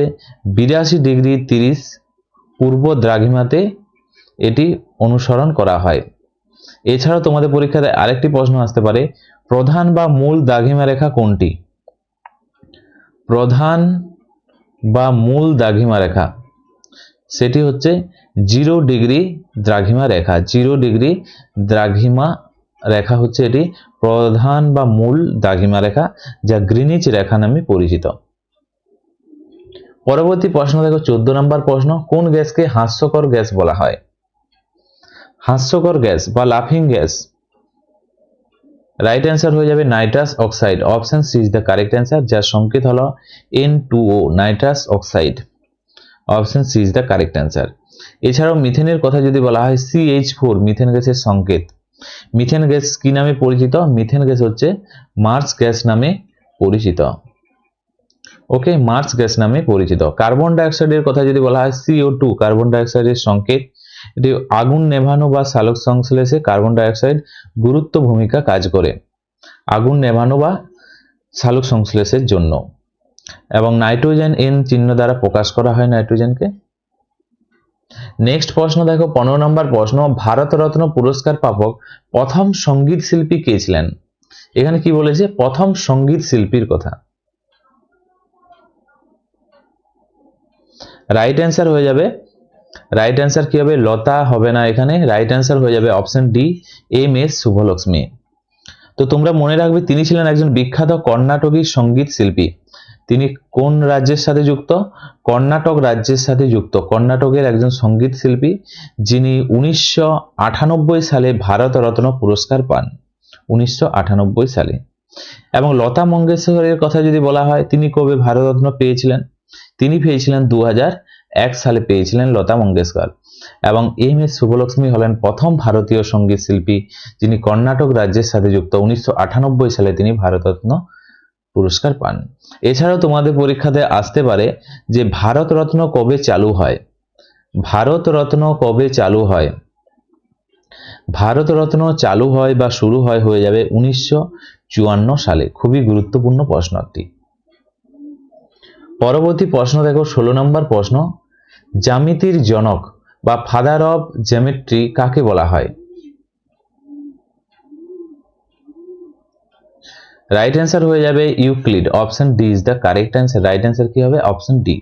82 ডিগ্রি 30 পূর্ব দ্রাঘিমাতে এটি অনুসরণ করা হয়। এছাড়াও তোমাদের পরীক্ষাতে আরেকটি প্রশ্ন আসতে পারে, প্রধান বা মূল দ্রাঘিমা রেখা কোনটি? প্রধান বা মূল দ্রাঘিমা রেখা সেটি হচ্ছে 0 ডিগ্রি দ্রাঘিমা রেখা। 0 ডিগ্রি দ্রাঘিমা রেখা হচ্ছে এটি প্রধান বা মূল দ্রাঘিমা রেখা, যা গ্রিনিচ রেখা নামে পরিচিত। পরবর্তী প্রশ্ন দেখো 14 নম্বর প্রশ্ন, কোন গ্যাসকে হাস্যকর গ্যাস বলা হয়? হাস্যকর গ্যাস বা লাফিং গ্যাস। রাইট অ্যান্সার হয়ে যাবে nitrous oxide. Option C is the correct answer, যার সংকেত হলো N2O, nitrous oxide. Option C is the correct answer. এছাড়াও মিথেনের কথা যদি বলা হয়, CH4 মিথেন গ্যাসের সংকেত। মিথেন গ্যাস কি নামে পরিচিত? মিথেন গ্যাস হচ্ছে মার্স গ্যাস নামে পরিচিত। ওকে, মার্স গ্যাস নামে পরিচিত। কার্বন ডাইঅক্সাইডের কথা যদি বলা হয়, CO2 কার্বন ডাইঅক্সাইডের সংকেত। এটি আগুন নেভানো বা সালোক সংশ্লেষে কার্বন ডাইঅক্সাইড গুরুত্ব ভূমিকা কাজ করে, আগুন নেভানো বা সালোক সংশ্লেষের জন্য। এবং নাইট্রোজেন N চিহ্ন দ্বারা প্রকাশ করা হয় নাইট্রোজেনকে। নেক্সট প্রশ্ন দেখো 15 নম্বর প্রশ্ন, ভারতরত্ন পুরস্কার প্রাপক প্রথম সঙ্গীত শিল্পী কে ছিলেন? এখানে কি বলেছে? প্রথম সঙ্গীত শিল্পীর কথা। রাইট অ্যান্সার হয়ে যাবে, রাইট অ্যান্সার কি হবে? লতা হবে না এখানে। রাইট অ্যান্সার হয়ে যাবে অপশন ডি, MS শুভলক্ষ্মী। তো তোমরা মনে রাখবে তিনি ছিলেন একজন বিখ্যাত কর্ণাটকী সঙ্গীত শিল্পী। তিনি কোন রাজ্যের সাথে যুক্ত? কর্ণাটক রাজ্যের সাথে যুক্ত। কর্ণাটকের একজন সঙ্গীত শিল্পী, যিনি 1998 সালে ভারতরত্ন পুরস্কার পান, 1998 সালে। এবং লতা মঙ্গেশকরের কথা যদি বলা হয়, তিনি কবে ভারতরত্ন পেয়েছিলেন? তিনি পেয়েছিলেন 2001 সালে পেয়েছিলেন লতা মঙ্গেশকর। এবং এম.এস. শুভলক্ষ্মী হলেন প্রথম ভারতীয় সঙ্গীত শিল্পী যিনি কর্ণাটক রাজ্যের সাথে যুক্ত। 1998 সালে তিনি ভারতরত্ন পুরস্কার পান। এছাড়াও তোমাদের পরীক্ষাতে আসতে পারে যে ভারতরত্ন কবে চালু হয়? ভারতরত্ন কবে চালু হয়? ভারতরত্ন চালু হয় বা শুরু হয় হয়ে যাবে 1954 সালে। খুবই গুরুত্বপূর্ণ প্রশ্নটি। পরবর্তী প্রশ্ন দেখো, 16 নম্বর প্রশ্ন, জ্যামিতির জনক বা ফাদার অফ জ্যামিট্রি কাকে বলা হয়? রাইট অ্যান্সার হয়ে যাবে Euclid. Option D is the correct answer. Right answer কি হবে? Option D.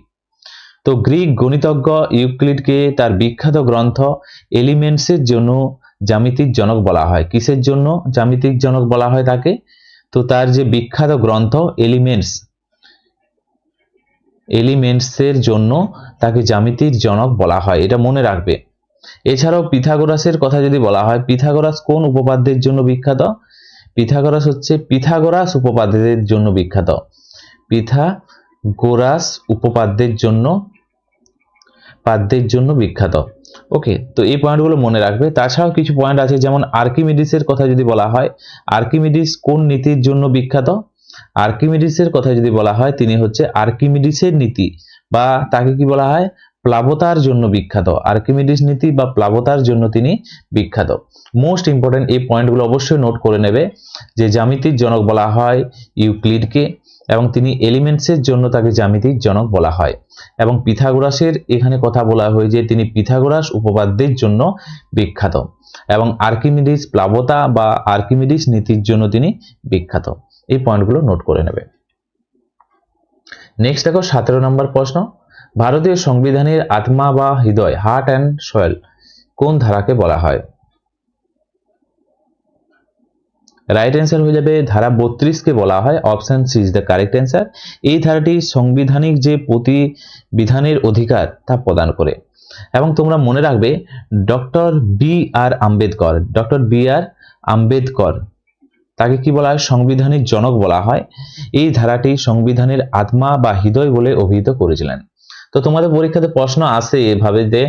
তো গ্রিক গণিতজ্ঞ ইউক্লিডকে তার বিখ্যাত গ্রন্থ এলিমেন্টসের জন্য জ্যামিতির জনক বলা হয়। কিসের জন্য জ্যামিতির জনক বলা হয় তাকে? তো তার যে বিখ্যাত গ্রন্থ এলিমেন্টসের জন্য তাকে জ্যামিতির জনক বলা হয়, এটা মনে রাখবে। এছাড়াও পিথাগোরাসের কথা যদি বলা হয়, পিথাগোরাস কোন উপপাদ্যের জন্য বিখ্যাত? পিথাগোরাস হচ্ছে পিথাগোরাস উপপাদ্যের জন্য বিখ্যাত। পিথাগোরাস উপপাদ্যের জন্য বিখ্যাত। ওকে, তো এই পয়েন্টগুলো মনে রাখবে। তাছাড়াও কিছু পয়েন্ট আছে, যেমন আর্কিমিডিসের কথা যদি বলা হয়, আর্কিমিডিস কোন নীতির জন্য বিখ্যাত? আর্কিমিডিসের কথা যদি বলা হয়, তিনি হচ্ছে আর্কিমিডিসের নীতি বা তাকে কি বলা হয়? প্লাবতার জন্য বিখ্যাত। আর্কিমিডিস নীতি বা প্লাবতার জন্য তিনি বিখ্যাত। মোস্ট ইম্পর্টেন্ট এই পয়েন্টগুলো অবশ্যই নোট করে নেবে যে জ্যামিতির জনক বলা হয় ইউক্লিডকে, এবং তিনি এলিমেন্টসের জন্য তাকে জ্যামিতির জনক বলা হয়। এবং পিথাগোরাসের এখানে কথা বলা হয় যে তিনি পিথাগোরাস উপপাদ্যের জন্য বিখ্যাত, এবং আর্কিমিডিস প্লাবতা বা আর্কিমিডিস নীতির জন্য তিনি বিখ্যাত। এই পয়েন্টগুলো নোট করে নেবে। নেক্সট দেখো 17 নম্বর প্রশ্ন, ভারতীয় সংবিধানের আত্মা বা হৃদয়, হার্ট অ্যান্ড সোল, কোন ধারাকে বলা হয়? রাইট অ্যান্সার হয়ে যাবে ধারা 32কে বলা হয়। Option C is the correct answer. এই ধারাটি সাংবিধানিক যে প্রতিবিধানের অধিকার তা প্রদান করে। এবং তোমরা মনে রাখবে ডক্টর বি আর আম্বেদকর তাকে কি বলা হয়? সংবিধানের জনক বলা হয়। এই ধারাটি সংবিধানের আত্মা বা হৃদয় বলে অভিহিত করেছিলেন। তো তোমাদের পরীক্ষাতে প্রশ্ন আসে এভাবে যে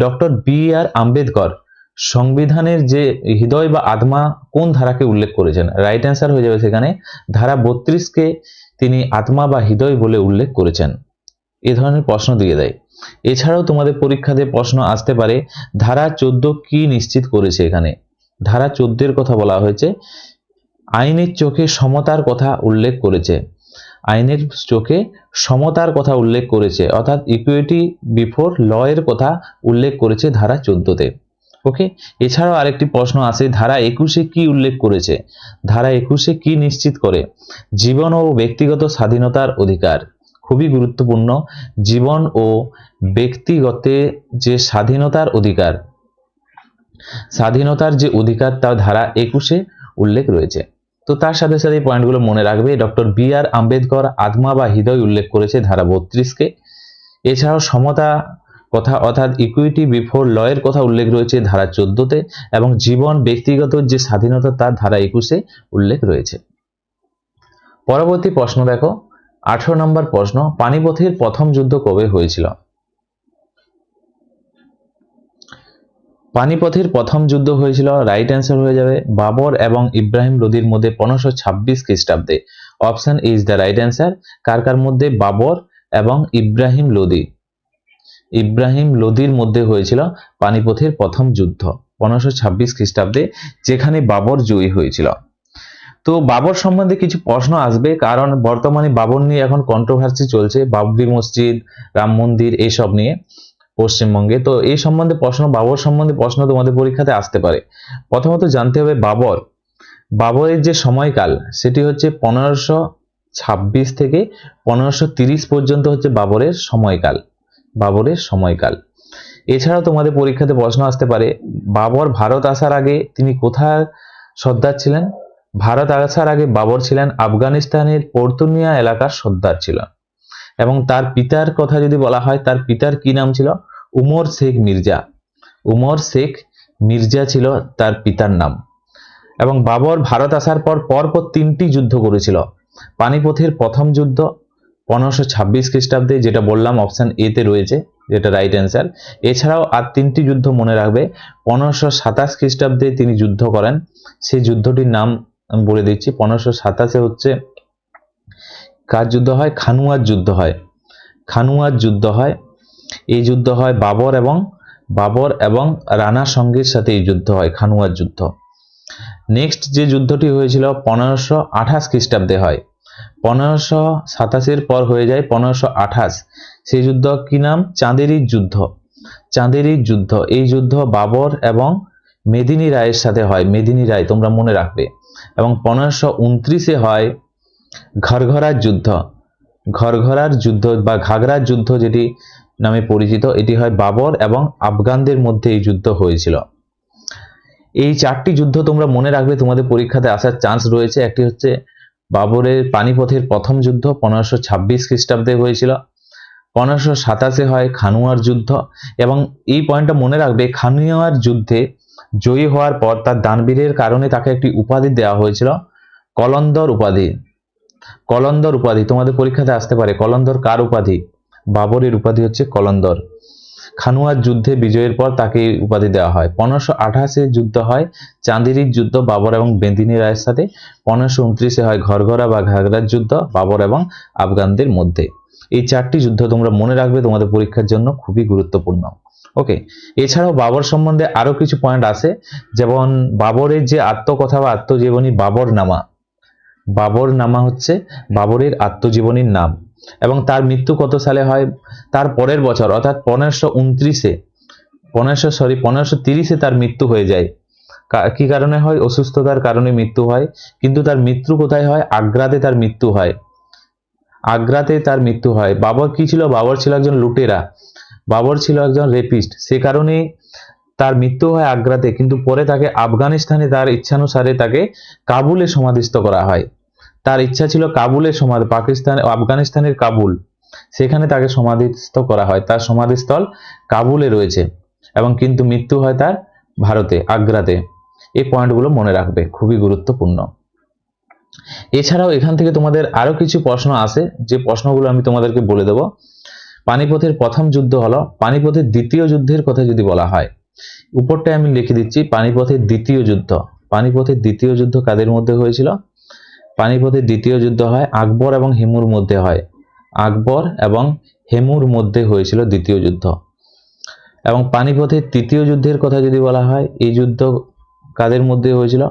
ডক্টর বি আর আম্বেদকর সংবিধানের যে হৃদয় বা আত্মা কোন ধারাকে উল্লেখ করেছেন? রাইট অ্যান্সার হয়ে যাবে সেখানে ধারা 32কে তিনি আত্মা বা হৃদয় বলে উল্লেখ করেছেন। এ ধরনের প্রশ্ন দিয়ে দেয়। এছাড়াও তোমাদের পরীক্ষাতে প্রশ্ন আসতে পারে ধারা 14 কি নিশ্চিত করেছে? এখানে ধারা 14 এর কথা বলা হয়েছে আইনের চোখে সমতার কথা উল্লেখ করেছে। আইনের চোখে সমতার কথা উল্লেখ করেছে, অর্থাৎ ইকুইটি বিফোর ল এর কথা উল্লেখ করেছে ধারা 14তে। ওকে, এছাড়াও আরেকটি প্রশ্ন আছে ধারা 21-এ কি উল্লেখ করেছে? ধারা 21-এ কি নিশ্চিত করে? জীবন ও ব্যক্তিগত স্বাধীনতার অধিকার। খুবই গুরুত্বপূর্ণ। জীবন ও ব্যক্তিগত যে স্বাধীনতার অধিকার, স্বাধীনতার যে অধিকার তা ধারা 21-এ উল্লেখ রয়েছে। তো তার সাথে সাথে পয়েন্টগুলো মনে রাখবে। ডক্টর বি আর আম্বেদকর আত্মা বা হৃদয় উল্লেখ করেছে ধারা 32-কে। এছাড়াও সমতা কথা অর্থাৎ ইকুইটি বিফোর ল এর কথা উল্লেখ রয়েছে ধারা 14তে, এবং জীবন ব্যক্তিগত যে স্বাধীনতা তার ধারা 21-এ উল্লেখ রয়েছে। পরবর্তী প্রশ্ন দেখো 18 নম্বর প্রশ্ন, পানিপথের প্রথম যুদ্ধ কবে হয়েছিল? পানিপথের প্রথম যুদ্ধ হয়েছিল, রাইট অ্যান্সার হয়ে যাবে বাবর এবং ইব্রাহিম লোদির মধ্যে 1526 খ্রিস্টাব্দে। Option A is the right answer. কার কার মধ্যে? বাবর এবং ইব্রাহিম লোদির মধ্যে হয়েছিল পানিপথের প্রথম যুদ্ধ 1526 খ্রিস্টাব্দে, যেখানে বাবর জয়ী হয়েছিল। তো বাবর সম্বন্ধে কিছু প্রশ্ন আসবে, কারণ বর্তমানে বাবর নিয়ে এখন কন্ট্রোভার্সি চলছে, বাবরি মসজিদ, রাম মন্দির এইসব নিয়ে পশ্চিমবঙ্গে। তো এই সম্বন্ধে প্রশ্ন, বাবর সম্বন্ধে প্রশ্ন তোমাদের পরীক্ষাতে আসতে পারে। প্রথমত জানতে হবে বাবরের যে সময়কাল সেটি হচ্ছে 1526 থেকে 1530 পর্যন্ত হচ্ছে বাবরের সময়কাল। এছাড়াও তোমাদের পরীক্ষাতে প্রশ্ন আসতে পারে বাবর ভারত আসার আগে তিনি কোথায় সর্দার ছিলেন? ভারত আসার আগে বাবর ছিলেন আফগানিস্তানের পর্তুনিয়া এলাকার সর্দার ছিলেন। এবং তার পিতার কথা যদি বলা হয়, তার পিতার কি নাম ছিল? উমর শেখ মির্জা। উমর শেখ মির্জা ছিল তার পিতার নাম। এবং বাবর ভারত আসার পর পরপর 3টি যুদ্ধ করেছিল। পানিপথের প্রথম যুদ্ধ 1526 খ্রিস্টাব্দে, যেটা বললাম অপশন এ তে রয়েছে, যেটা রাইট অ্যান্সার। এছাড়াও আর 3টি যুদ্ধ মনে রাখবে। 1527 খ্রিস্টাব্দে তিনি যুদ্ধ করেন, সেই যুদ্ধটির নাম আমি বলে দিচ্ছি। 1527 হচ্ছে কার যুদ্ধ হয়? খানুয়ার যুদ্ধ হয়। খানুয়ার যুদ্ধ হয়। এই যুদ্ধ হয় বাবর এবং রানা সঙ্গের সাথে এই যুদ্ধ হয়, খানুয়ার যুদ্ধ। নেক্সট যে যুদ্ধটি হয়েছিল 1528 খ্রিস্টাব্দে হয়। 1527 পর হয়ে যায় 1528। সেই যুদ্ধ কি নাম? চাঁদেরির যুদ্ধ। চাঁদেরির যুদ্ধ। এই যুদ্ধ বাবর এবং মেদিনী রায়ের সাথে হয়। মেদিনী রায় তোমরা মনে রাখবে। এবং 1529 হয় ঘরঘরার যুদ্ধ। ঘরঘরার যুদ্ধ বা ঘাগরার যুদ্ধ যেটি নামে পরিচিত, এটি হয় বাবর এবং আফগানদের মধ্যে এই যুদ্ধ হয়েছিল। এই 4টি যুদ্ধ তোমরা মনে রাখবে, তোমাদের পরীক্ষাতে আসার চান্স রয়েছে। একটি হচ্ছে বাবরের পানিপথের প্রথম যুদ্ধ 1526 খ্রিস্টাব্দে হয়েছিল। 1527 হয় খানুয়ার যুদ্ধ। এবং এই পয়েন্টটা মনে রাখবে, খানুয়ার যুদ্ধে জয়ী হওয়ার পর তার দানবীরের কারণে তাকে একটি উপাধি দেওয়া হয়েছিল, কলন্দর উপাধি। কলন্দর উপাধি তোমাদের পরীক্ষাতে আসতে পারে। কলন্দর কার উপাধি? বাবরের উপাধি হচ্ছে কলন্দর। খানুয়ার যুদ্ধে বিজয়ের পর তাকে এই উপাধি দেওয়া হয়। 1528 যুদ্ধ হয় চাঁদেরির যুদ্ধ বাবর এবং মেদিনী রায়ের সাথে। 1529 হয় ঘরঘরা বা ঘাগরার যুদ্ধ বাবর এবং আফগানদের মধ্যে। এই 4টি যুদ্ধ তোমরা মনে রাখবে, তোমাদের পরীক্ষার জন্য খুবই গুরুত্বপূর্ণ। ওকে, এছাড়াও বাবর সম্বন্ধে আরো কিছু পয়েন্ট আছে, যেমন বাবরের যে আত্মকথা বা আত্মজীবনী বাবরনামা। বাবরনামা হচ্ছে বাবরের আত্মজীবনীর নাম। এবং তার মৃত্যু কত সালে হয়? তার পরের বছর অর্থাৎ 1530-এ তার মৃত্যু হয়ে যায়। কি কারণে হয়? অসুস্থতার কারণে মৃত্যু হয়। কিন্তু তার মৃত্যু কোথায় হয়? আগ্রাতে তার মৃত্যু হয়। আগ্রাতে তার মৃত্যু হয়। বাবর কি ছিল? বাবর ছিল একজন লুটেরা। বাবর ছিল একজন রেপিস্ট। সে কারণে তার মৃত্যু হয় আগ্রাতে, কিন্তু পরে তাকে আফগানিস্তানে তার ইচ্ছানুসারে তাকে কাবুলে সমাধিস্থ করা হয়। তার ইচ্ছা ছিল কাবুলে আফগানিস্তানের কাবুল, সেখানে তাকে সমাধিস্থ করা হয়। তার সমাধিস্থল কাবুলে রয়েছে, এবং কিন্তু মৃত্যু হয় তার ভারতে, আগ্রাতে। এই পয়েন্টগুলো মনে রাখবে, খুবই গুরুত্বপূর্ণ। এছাড়াও এখান থেকে তোমাদের আরো কিছু প্রশ্ন আছে, যে প্রশ্নগুলো আমি তোমাদেরকে বলে দেব। পানিপথের প্রথম যুদ্ধ হলো। পানিপথের দ্বিতীয় যুদ্ধের কথা যদি বলা হয়, উপরটায় আমি লিখে দিচ্ছি পানিপথের দ্বিতীয় যুদ্ধ। পানিপথের দ্বিতীয় যুদ্ধ কাদের মধ্যে হয়েছিল? পানিপথের দ্বিতীয় যুদ্ধ হয় আকবর এবং হেমুর মধ্যে হয়। আকবর এবং হেমুর মধ্যে হয়েছিল দ্বিতীয় যুদ্ধ। এবং পানিপথের তৃতীয় যুদ্ধের কথা যদি বলা হয়, এই যুদ্ধ কাদের মধ্যে হয়েছিল?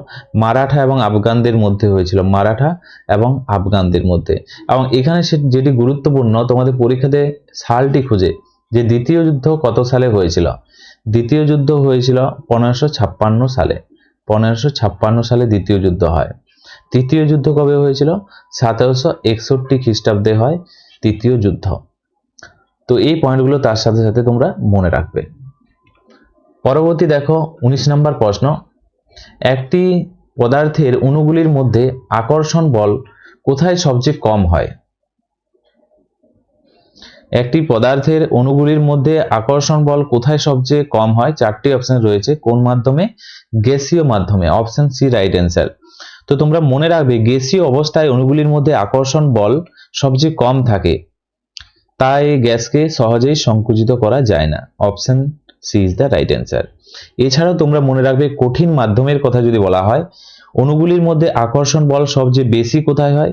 মারাঠা এবং আফগানদের মধ্যে হয়েছিল। মারাঠা এবং আফগানদের মধ্যে। এবং এখানে যেটি গুরুত্বপূর্ণ, তোমাদের পরীক্ষাতে সালটি খুঁজে, যে দ্বিতীয় যুদ্ধ কত সালে হয়েছিল। দ্বিতীয় যুদ্ধ হয়েছিল 1556 সালে। 1556 সালে দ্বিতীয় যুদ্ধ হয়। তৃতীয় যুদ্ধ কবে হয়েছিল? 1761 খ্রিস্টাব্দে হয় তৃতীয় যুদ্ধ। তো এই পয়েন্টগুলো তার সাথে সাথে তোমরা মনে রাখবে। পরবর্তী দেখো 19 নম্বর প্রশ্ন। একটি পদার্থের অণুগুলির মধ্যে আকর্ষণ বল কোথায় সবচেয়ে কম হয়? একটি পদার্থের অণুগুলির মধ্যে আকর্ষণ বল কোথায় সবচেয়ে কম হয়? 4টি অপশন রয়েছে। কোন মাধ্যমে? গ্যাসীয় মাধ্যমে। Option C right answer. তো তোমরা মনে রাখবে, গ্যাসীয় অবস্থায় অণুগুলির মধ্যে আকর্ষণ বল সবচেয়ে কম থাকে, তাই গ্যাসকে সহজেই সংকুচিত করা যায় না। Option C is the right answer. এছাড়াও তোমরা মনে রাখবে, কঠিন মাধ্যমের কথা যদি বলা হয়, অণুগুলির মধ্যে আকর্ষণ বল সবচেয়ে বেশি কোথায় হয়?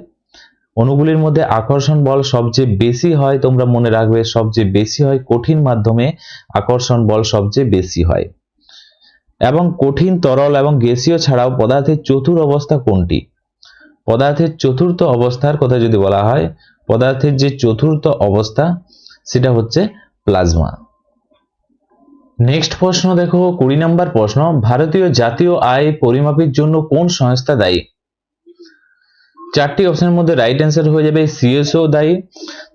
অণুগুলির মধ্যে আকর্ষণ বল সবচেয়ে বেশি হয়, তোমরা মনে রাখবে, সবচেয়ে বেশি হয় কঠিন মাধ্যমে আকর্ষণ বল সবচেয়ে বেশি হয়। এবং কঠিন, তরল এবং গ্যাসীয় ছাড়াও পদার্থের চতুর্থ অবস্থা কোনটি? পদার্থের চতুর্থ অবস্থার কথা যদি বলা হয়, পদার্থের যে চতুর্থ অবস্থা সেটা হচ্ছে প্লাজমা। নেক্সট প্রশ্ন দেখো 20 নম্বর প্রশ্ন। ভারতীয় জাতীয় আয় পরিমাপের জন্য কোন সংস্থা দায়ী? চারটি অপশনের মধ্যে রাইট অ্যান্সার হয়ে যাবে সিএসও দায়ী।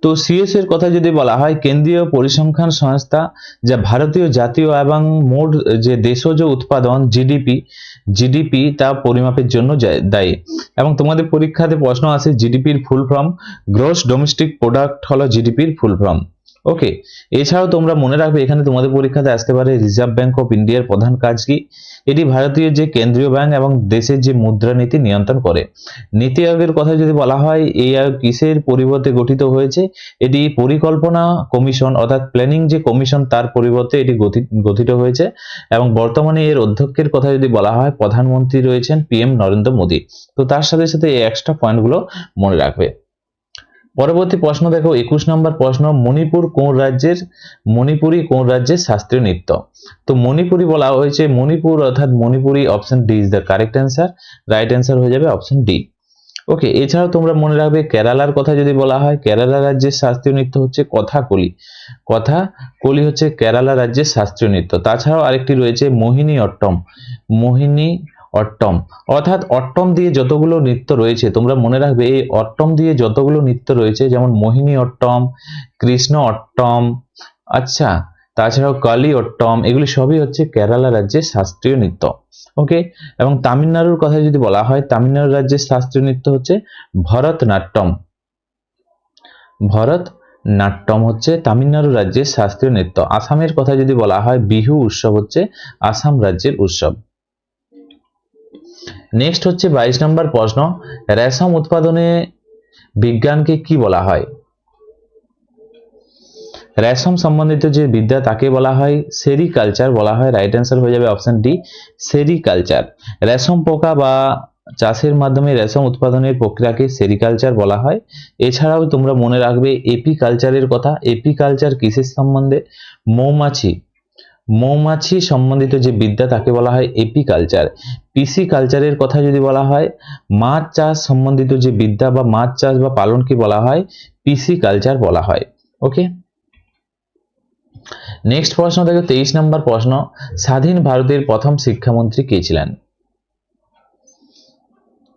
তো সিএসও এর কথা যদি বলা হয়, কেন্দ্রীয় পরিসংখ্যান সংস্থা, যা ভারতীয় জাতীয় এবং মোট যে দেশজ উৎপাদন জিডিপি তা পরিমাপের জন্য দায়ী। এবং তোমাদের পরীক্ষাতে প্রশ্ন আসে জিডিপির full form, gross domestic product হলো জিডিপির ফুল ফর্ম। ওকে, এছাড়াও তোমরা মনে রাখবে এখানে তোমাদের পরীক্ষাতে আসতে পারে রিজার্ভ ব্যাংক অফ ইন্ডিয়ার প্রধান কাজ কি। এটি ভারতীয় যে কেন্দ্রীয় ব্যাংক এবং দেশের যে মুদ্রানীতি নিয়ন্ত্রণ করে। নীতি আয়োগের কথা যদি বলা হয়, এই আয়োগ কিসের পরিবর্তে গঠিত হয়েছে? এটি পরিকল্পনা কমিশন অর্থাৎ প্ল্যানিং যে কমিশন তার পরিবর্তে এটি গঠিত হয়েছে। এবং বর্তমানে এর অধ্যক্ষের কথা যদি বলা হয়, প্রধানমন্ত্রী রয়েছেন পিএম নরেন্দ্র মোদী। তো তার সাথে সাথে এই এক্সট্রা পয়েন্টগুলো মনে রাখবে। পরবর্তী প্রশ্ন দেখো, 21 নম্বর প্রশ্ন, মণিপুরি কোন রাজ্যের শাস্ত্রীয় নৃত্য? তো মণিপুরি বলা হয়েছে মণিপুর অর্থাৎ Manipuri, option D is the correct answer. Right answer হয়ে যাবে অপশন ডি। ওকে, এছাড়াও তোমরা মনে রাখবে কেরালার কথা যদি বলা হয়, কেরালা রাজ্যের শাস্ত্রীয় নৃত্য হচ্ছে কথাকলি হচ্ছে কেরালা রাজ্যের শাস্ত্রীয় নৃত্য। তাছাড়াও আরেকটি রয়েছে মোহিনী অট্টম অর্থাৎ অট্টম দিয়ে যতগুলো নৃত্য রয়েছে তোমরা মনে রাখবে, এই অট্টম দিয়ে যতগুলো নৃত্য রয়েছে যেমন মোহিনী অট্টম, কৃষ্ণ অট্টম, আচ্ছা, তাছাড়াও কালী অট্টম, এগুলি সবই হচ্ছে কেরালা রাজ্যের শাস্ত্রীয় নৃত্য। ওকে, এবং তামিলনাড়ুর কথা যদি বলা হয়, তামিলনাড়ু রাজ্যের শাস্ত্রীয় নৃত্য হচ্ছে ভরতনাট্যম হচ্ছে তামিলনাড়ু রাজ্যের শাস্ত্রীয় নৃত্য। আসামের কথা যদি বলা হয়, বিহু উৎসব হচ্ছে আসাম রাজ্যের উৎসব। নেক্সট হচ্ছে 22 নম্বর প্রশ্ন, রেশম উৎপাদনে বিজ্ঞানকে কি বলা হয়? রেশম সম্বন্ধিত যে বিদ্যা তাকে বলা হয় সেরিকালচার বলা হয়। রাইট অ্যান্সার হয়ে যাবে অপশন ডি, সেরিকালচার। রেশম পোকা বা চাষের মাধ্যমে রেশম উৎপাদনের প্রক্রিয়াকে সেরিকালচার বলা হয়। এছাড়াও তোমরা মনে রাখবে এপিকালচারের কথা। এপিকালচার কিসের সম্বন্ধে? মৌমাছি সম্বন্ধিত যে বিদ্যা তাকে বলা হয় এপিকালচার। পিসি কালচারের কথা যদি বলা হয়, মাছ চাষ সম্বন্ধিত যে বিদ্যা বা মাছ চাষ বা পালনকে বলা হয় পিসি কালচার বলা হয়। ওকে, নেক্সট প্রশ্ন দেখো, 23 নম্বর প্রশ্ন, স্বাধীন ভারতের প্রথম শিক্ষামন্ত্রী কে ছিলেন?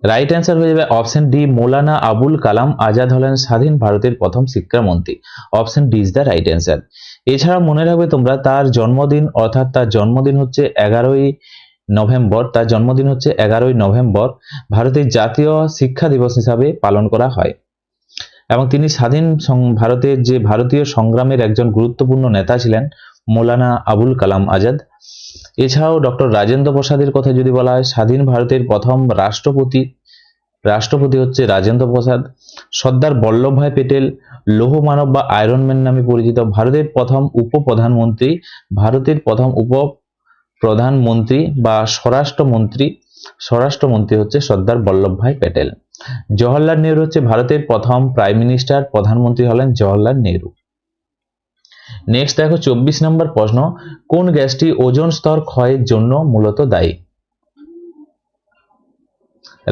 রাইট অ্যান্সার হয়ে যাবে অপশন ডি, মৌলানা আবুল কালাম আজাদ হলেন স্বাধীন ভারতের প্রথম শিক্ষামন্ত্রী। Option D is the right answer. এছাড়া মনে রাখবে তোমরা তার জন্মদিন অর্থাৎ তার জন্মদিন হচ্ছে 11ই নভেম্বর ভারতের জাতীয় শিক্ষা দিবস হিসাবে পালন করা হয়। এবং তিনি স্বাধীন ভারতের যে ভারতীয় সংগ্রামের একজন গুরুত্বপূর্ণ নেতা ছিলেন মৌলানা আবুল কালাম আজাদ। এছাড়াও ডক্টর রাজেন্দ্র প্রসাদের কথা যদি বলা হয়, স্বাধীন ভারতের প্রথম রাষ্ট্রপতি হচ্ছে রাজেন্দ্র প্রসাদ। সর্দার বল্লভভাই প্যাটেল লৌহ মানব বা আয়রন ম্যান নামে পরিচিত। ভারতের প্রথম উপপ্রধানমন্ত্রী বা স্বরাষ্ট্রমন্ত্রী হচ্ছে সর্দার বল্লভভাই প্যাটেল। জওহরলাল নেহরু হচ্ছে ভারতের প্রথম প্রাইম মিনিস্টার, প্রধানমন্ত্রী হলেন জওহরলাল নেহরু। নেক্সট দেখো 24 নম্বর প্রশ্ন, কোন গ্যাসটি ওজোন স্তর ক্ষয়ের জন্য মূলত দায়ী?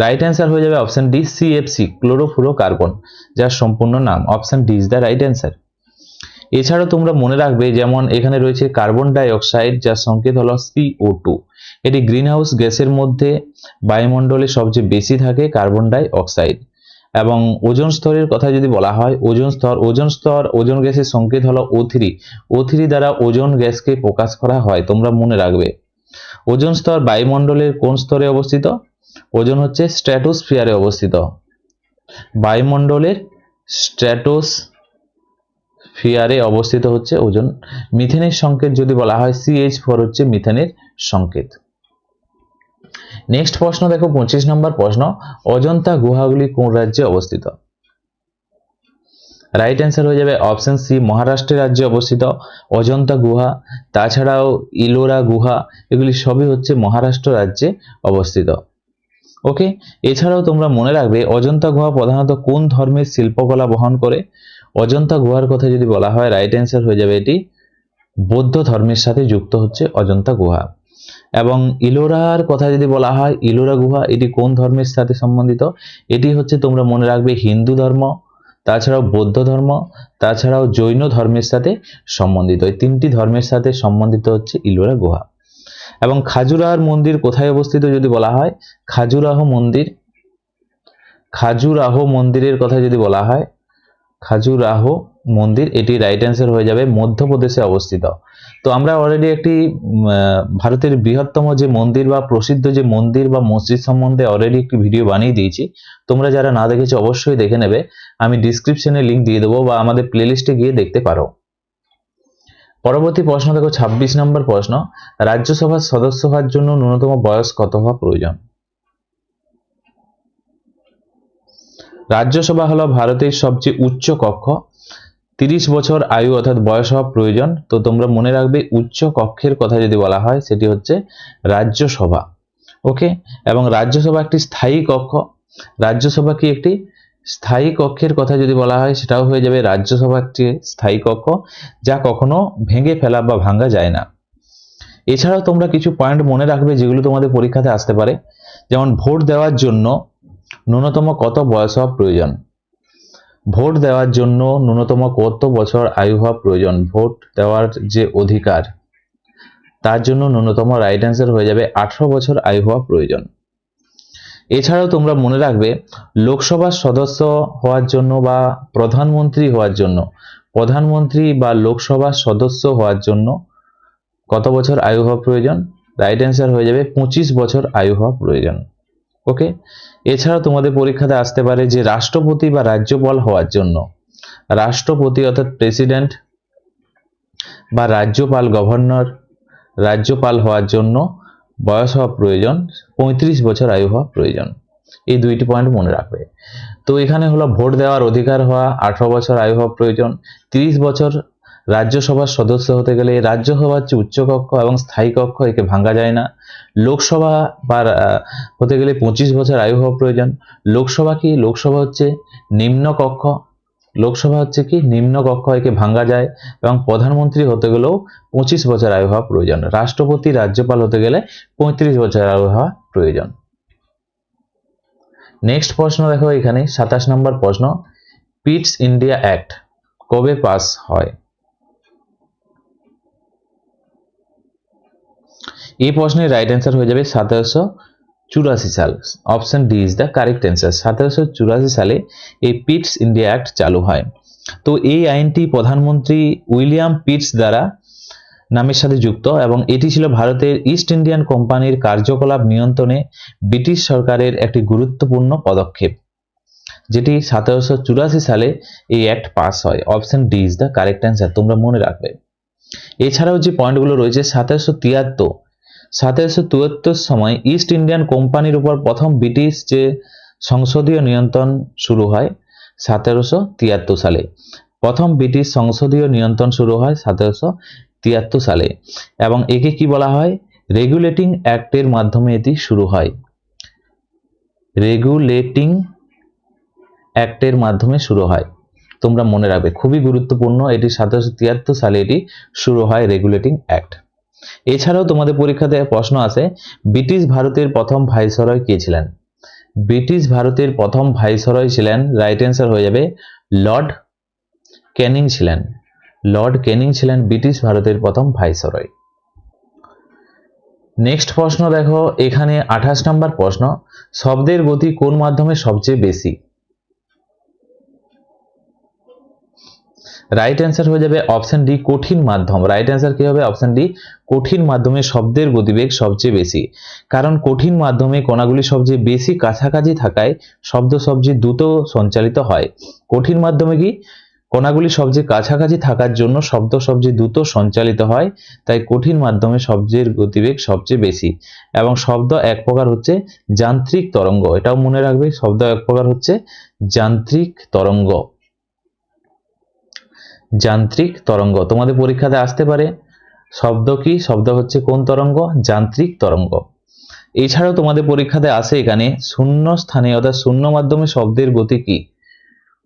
রাইট অ্যান্সার হয়ে যাবে অপশন ডি, সিএফসি, ক্লোরোফ্লোরোকার্বন, যার সম্পূর্ণ নাম। Option D is the right answer. এছাড়াও তোমরা মনে রাখবে যেমন এখানে রয়েছে কার্বন ডাই অক্সাইড, যার সংকেত হলো CO2। এটি গ্রিনহাউস গ্যাসের মধ্যে বায়ুমণ্ডলে সবচেয়ে বেশি থাকে কার্বন ডাই অক্সাইড। এবং ওজোন স্তরের কথা যদি বলা হয়, ওজোন গ্যাসের সংকেত হলো O3 দ্বারা ওজোন গ্যাসকে প্রকাশ করা হয়। তোমরা মনে রাখবে ওজোন স্তর বায়ুমণ্ডলের কোন স্তরে অবস্থিত? ওজোন হচ্ছে স্ট্র্যাটোস্ফিয়ারে অবস্থিত। বায়ুমণ্ডলের স্ট্র্যাটোস্ফিয়ারে অবস্থিত হচ্ছে ওজোন। মিথেনের সংকেত যদি বলা হয়, CH4 হচ্ছে মিথেনের সংকেত। নেক্সট প্রশ্ন দেখো 25 নম্বর প্রশ্ন, অজন্তা গুহাগুলি কোন রাজ্যে অবস্থিত? রাইট অ্যান্সার হয়ে যাবে অপশন সি, মহারাষ্ট্র রাজ্যে অবস্থিত অজন্তা গুহা। তাছাড়াও ইলোরা গুহা, এগুলি সবই হচ্ছে মহারাষ্ট্র রাজ্যে অবস্থিত। ওকে, এছাড়াও তোমরা মনে রাখবে অজন্তা গুহা প্রধানত কোন ধর্মের শিল্পকলা বহন করে? অজন্তা গুহার কথা যদি বলা হয়, রাইট অ্যান্সার হয়ে যাবে এটি বৌদ্ধ ধর্মের সাথে যুক্ত হচ্ছে অজন্তা গুহা। এবং ইলোরার কথা যদি বলা হয়, ইলোরা গুহা এটি কোন ধর্মের সাথে সম্বন্ধিত? এটি হচ্ছে তোমরা মনে রাখবে হিন্দু ধর্ম, তাছাড়াও বৌদ্ধ ধর্ম, তাছাড়াও জৈন ধর্মের সাথে সম্বন্ধিত। এই তিনটি ধর্মের সাথে সম্বন্ধিত হচ্ছে ইলোরা গুহা। এবং খাজুরাহর মন্দির কোথায় অবস্থিত যদি বলা হয়, খাজুরাহ মন্দির খাজুরাহো মন্দিরের কথা যদি বলা হয়, খাজুরাহো মন্দির, এটি রাইট অ্যান্সার হয়ে যাবে, মধ্যপ্রদেশে অবস্থিত। তো আমরা অলরেডি একটি ভারতের বৃহত্তম যে মন্দির বা প্রসিদ্ধ যে মন্দির বা মসজিদ সম্বন্ধে অলরেডি একটি ভিডিও বানিয়ে দিয়েছি। তোমরা যারা না দেখেছো অবশ্যই দেখে নেবে, আমি ডিসক্রিপশনে লিঙ্ক দিয়ে দেবো বা আমাদের প্লেলিস্টে গিয়ে দেখতে পারো। পরবর্তী প্রশ্ন দেখো 26 নম্বর প্রশ্ন, রাজ্যসভার সদস্য হওয়ার জন্য ন্যূনতম বয়স কত হওয়া প্রয়োজন? রাজ্যসভা হলো ভারতের সবচেয়ে উচ্চ কক্ষ, 30 বছর আয়ু অর্থাৎ বয়স হওয়া প্রয়োজন। তো তোমরা মনে রাখবে উচ্চ কক্ষের কথা যদি বলা হয় সেটি হচ্ছে রাজ্যসভা। ওকে, এবং রাজ্যসভা একটি স্থায়ী কক্ষ। রাজ্যসভা কি একটি স্থায়ী কক্ষের কথা যদি বলা হয় সেটাও হয়ে যাবে রাজ্যসভা একটি স্থায়ী কক্ষ, যা কখনো ভেঙে ফেলা বা ভাঙা যায় না। এছাড়াও তোমরা কিছু পয়েন্ট মনে রাখবে যেগুলো তোমাদের পরীক্ষাতে আসতে পারে, যেমন ভোট দেওয়ার জন্য ন্যূনতম কত বয়স হওয়া প্রয়োজন? ভোট দেওয়ার জন্য ন্যূনতম কত বছর আয়ু হওয়া প্রয়োজন? ভোট দেওয়ার যে অধিকার তার জন্য ন্যূনতম রাইট অ্যান্সার হয়ে যাবে 18 বছর আয়ু হওয়া প্রয়োজন। এছাড়াও তোমরা মনে রাখবে লোকসভার সদস্য হওয়ার জন্য বা প্রধানমন্ত্রী হওয়ার জন্য, প্রধানমন্ত্রী বা লোকসভার সদস্য হওয়ার জন্য কত বছর আয়ু হওয়া প্রয়োজন? রাইট অ্যান্সার হয়ে যাবে 25 বছর আয়ু হওয়া প্রয়োজন। ওকে, এছাড়াও তোমাদের পরীক্ষাতে আসতে পারে যে রাষ্ট্রপতি বা রাজ্যপাল হওয়ার জন্য, রাষ্ট্রপতি অর্থাৎ প্রেসিডেন্ট বা রাজ্যপাল গভর্নর, রাজ্যপাল হওয়ার জন্য বয়স হওয়া প্রয়োজন 35 বছর আয়ু হওয়া প্রয়োজন। এই দুইটি পয়েন্ট মনে রাখবে। তো এখানে হলো ভোট দেওয়ার অধিকার হওয়া 18 বছর আয়ু হওয়া প্রয়োজন, 30 বছর রাজ্যসভার সদস্য হতে গেলে, রাজ্যসভা হচ্ছে উচ্চকক্ষ এবং স্থায়ী কক্ষ, একে ভাঙা যায় না। লোকসভা বা হতে গেলে 25 বছর আয়ু হওয়া প্রয়োজন। লোকসভা কি? লোকসভা হচ্ছে নিম্ন কক্ষ, লোকসভা হচ্ছে কি নিম্ন কক্ষ, একে ভাঙা যায়। এবং প্রধানমন্ত্রী হতে গেলেও 25 বছর আয়ু হওয়া প্রয়োজন। রাষ্ট্রপতি রাজ্যপাল হতে গেলে 35 বছর আয়ু হওয়া প্রয়োজন। নেক্সট প্রশ্ন দেখো এখানে 27 নম্বর প্রশ্ন, পিটস ইন্ডিয়া অ্যাক্ট কবে পাস হয়? এই প্রশ্নের রাইট অ্যান্সার হয়ে যাবে 1784 সাল। Option D is the correct answer. 1784 সালে এই পিটস ইন্ডিয়া অ্যাক্ট চালু হয়। তো এই আইনটি প্রধানমন্ত্রী উইলিয়াম পিটস দ্বারা নামের সাথে যুক্ত এবং এটি ছিল ভারতের ইস্ট ইন্ডিয়ান কোম্পানির কার্যকলাপ নিয়ন্ত্রণে ব্রিটিশ সরকারের একটি গুরুত্বপূর্ণ পদক্ষেপ, যেটি 1784 সালে এই অ্যাক্ট পাস হয়। Option D is the correct answer, তোমরা মনে রাখবে। এছাড়াও যে পয়েন্টগুলো রয়েছে, 1773 সময় ইস্ট ইন্ডিয়ান কোম্পানির উপর প্রথম ব্রিটিশ যে সংসদীয় নিয়ন্ত্রণ শুরু হয় 1773 সালে। প্রথম ব্রিটিশ সংসদীয় নিয়ন্ত্রণ শুরু হয় 1773 সালে এবং একে কি বলা হয়? রেগুলেটিং অ্যাক্টের মাধ্যমে এটি শুরু হয়। রেগুলেটিং অ্যাক্টের মাধ্যমে শুরু হয়, তোমরা মনে রাখবে, খুবই গুরুত্বপূর্ণ। এটি 1773 সালে এটি শুরু হয়, রেগুলেটিং অ্যাক্ট। এছাড়াও তোমাদের পরীক্ষাতে প্রশ্ন আসে, ব্রিটিশ ভারতের প্রথম ভাইসরয় কে ছিলেন? ব্রিটিশ ভারতের প্রথম ভাইসরয় ছিলেন, রাইট অ্যান্সার হয়ে যাবে লর্ড ক্যানিং ছিলেন। লর্ড ক্যানিং ছিলেন ব্রিটিশ ভারতের প্রথম ভাইসরয়। নেক্সট প্রশ্ন দেখো এখানে 28 নম্বর প্রশ্ন, শব্দের গতি কোন মাধ্যমে সবচেয়ে বেশি? রাইট অ্যান্সার হয়ে যাবে অপশন ডি কঠিন মাধ্যম। রাইট অ্যান্সার কি হবে? অপশন ডি কঠিন মাধ্যমে শব্দের গতিবেগ সবচেয়ে বেশি। কারণ কঠিন মাধ্যমে কণাগুলি সবচেয়ে বেশি কাছাকাছি থাকায় শব্দ সবচেয়ে দ্রুত সঞ্চালিত হয়। কঠিন মাধ্যমে কি কণাগুলি সবচেয়ে কাছাকাছি থাকার জন্য শব্দ সবচেয়ে দ্রুত সঞ্চালিত হয়, তাই কঠিন মাধ্যমে শব্দের গতিবেগ সবচেয়ে বেশি। এবং শব্দ এক প্রকার হচ্ছে যান্ত্রিক তরঙ্গ, এটাও মনে রাখবে, শব্দ এক প্রকার হচ্ছে যান্ত্রিক তরঙ্গ। যান্ত্রিক তরঙ্গ তোমাদের পরীক্ষাতে আসতে পারে। শব্দ কি? শব্দ হচ্ছে কোন তরঙ্গ? যান্ত্রিক তরঙ্গ। এছাড়াও তোমাদের পরীক্ষাতে আসে এখানে শূন্য স্থানে অর্থাৎ শূন্য মাধ্যমে শব্দের গতি কি?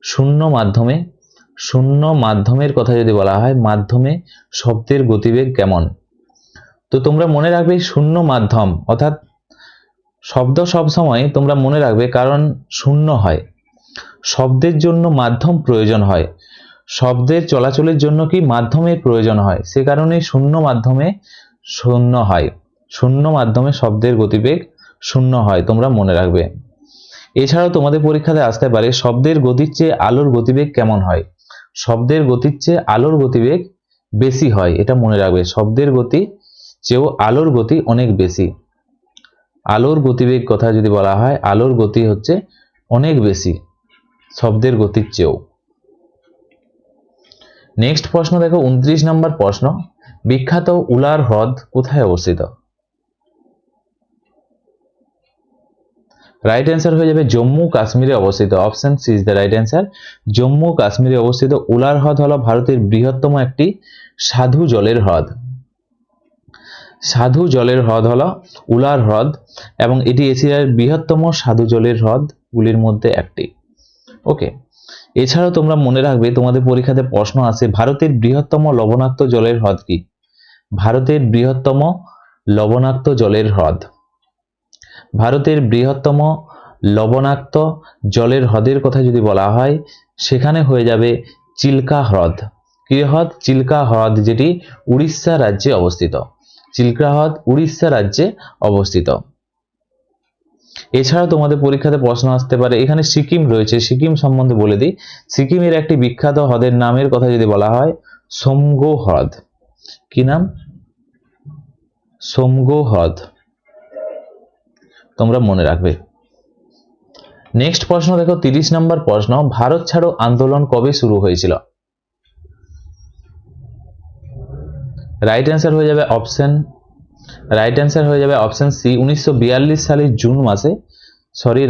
শূন্য মাধ্যমে, শূন্য মাধ্যমের কথা যদি বলা হয়, মাধ্যমে শব্দের গতিবেগ কেমন? তো তোমরা মনে রাখবে শূন্য মাধ্যম অর্থাৎ শব্দ সব সময় তোমরা মনে রাখবে, কারণ শূন্য হয়, শব্দের জন্য মাধ্যম প্রয়োজন হয়, শব্দের চলাচলের জন্য কি মাধ্যমের প্রয়োজন হয়, সে কারণে শূন্য মাধ্যমে শূন্য হয়, শূন্য মাধ্যমে শব্দের গতিবেগ শূন্য হয়, তোমরা মনে রাখবে। এছাড়াও তোমাদের পরীক্ষাতে আসতে পারে শব্দের গতির চেয়ে আলোর গতিবেগ কেমন হয়। শব্দের গতির চেয়ে আলোর গতিবেগ বেশি হয়, এটা মনে রাখবে। শব্দের গতি চেয়েও আলোর গতি অনেক বেশি। আলোর গতিবেগ কথা যদি বলা হয়, আলোর গতি হচ্ছে অনেক বেশি শব্দের গতির চেয়েও। নেক্সট প্রশ্ন দেখো 29 নম্বর প্রশ্ন, বিখ্যাত উলার হ্রদ কোথায় অবস্থিত? রাইট অ্যান্সার হয়ে যাবে জম্মু কাশ্মীরে অবস্থিত। Option C is the right answer. Jammu কাশ্মীরে অবস্থিত উলার হ্রদ হলো ভারতের বৃহত্তম একটি স্বাদু জলের হ্রদ। স্বাদু জলের হ্রদ হলো উলার হ্রদ এবং এটি এশিয়ার বৃহত্তম স্বাদু জলের হ্রদগুলির মধ্যে একটি। ওকে, এছাড়াও তোমরা মনে রাখবে তোমাদের পরীক্ষাতে প্রশ্ন আসে ভারতের বৃহত্তম লবণাক্ত জলের হ্রদ কি? ভারতের বৃহত্তম লবণাক্ত জলের হ্রদ, ভারতের বৃহত্তম লবণাক্ত জলের হ্রদের কথা যদি বলা হয় সেখানে হয়ে যাবে চিল্কা হ্রদ। কি হ্রদ? চিল্কা হ্রদ, যেটি উড়িষ্যা রাজ্যে অবস্থিত। চিল্কা হ্রদ উড়িষ্যা রাজ্যে অবস্থিত। এছাড়াও তোমাদের পরীক্ষাতে প্রশ্ন আসতে পারে, এখানে সিকিম রয়েছে, সিকিম সম্বন্ধে বলে দিই। সিকিমের একটি বিখ্যাত হ্রদের নামের কথা যদি বলা হয় সোমগো হ্রদ। কি নাম? সোমগো হ্রদ, তোমরা মনে রাখবে। নেক্সট প্রশ্ন দেখো 30 নম্বর প্রশ্ন, ভারত ছাড়ো আন্দোলন কবে শুরু হয়েছিল? রাইট অ্যান্সার হয়ে যাবে অপশন সি 1942 সালের জুন মাসে।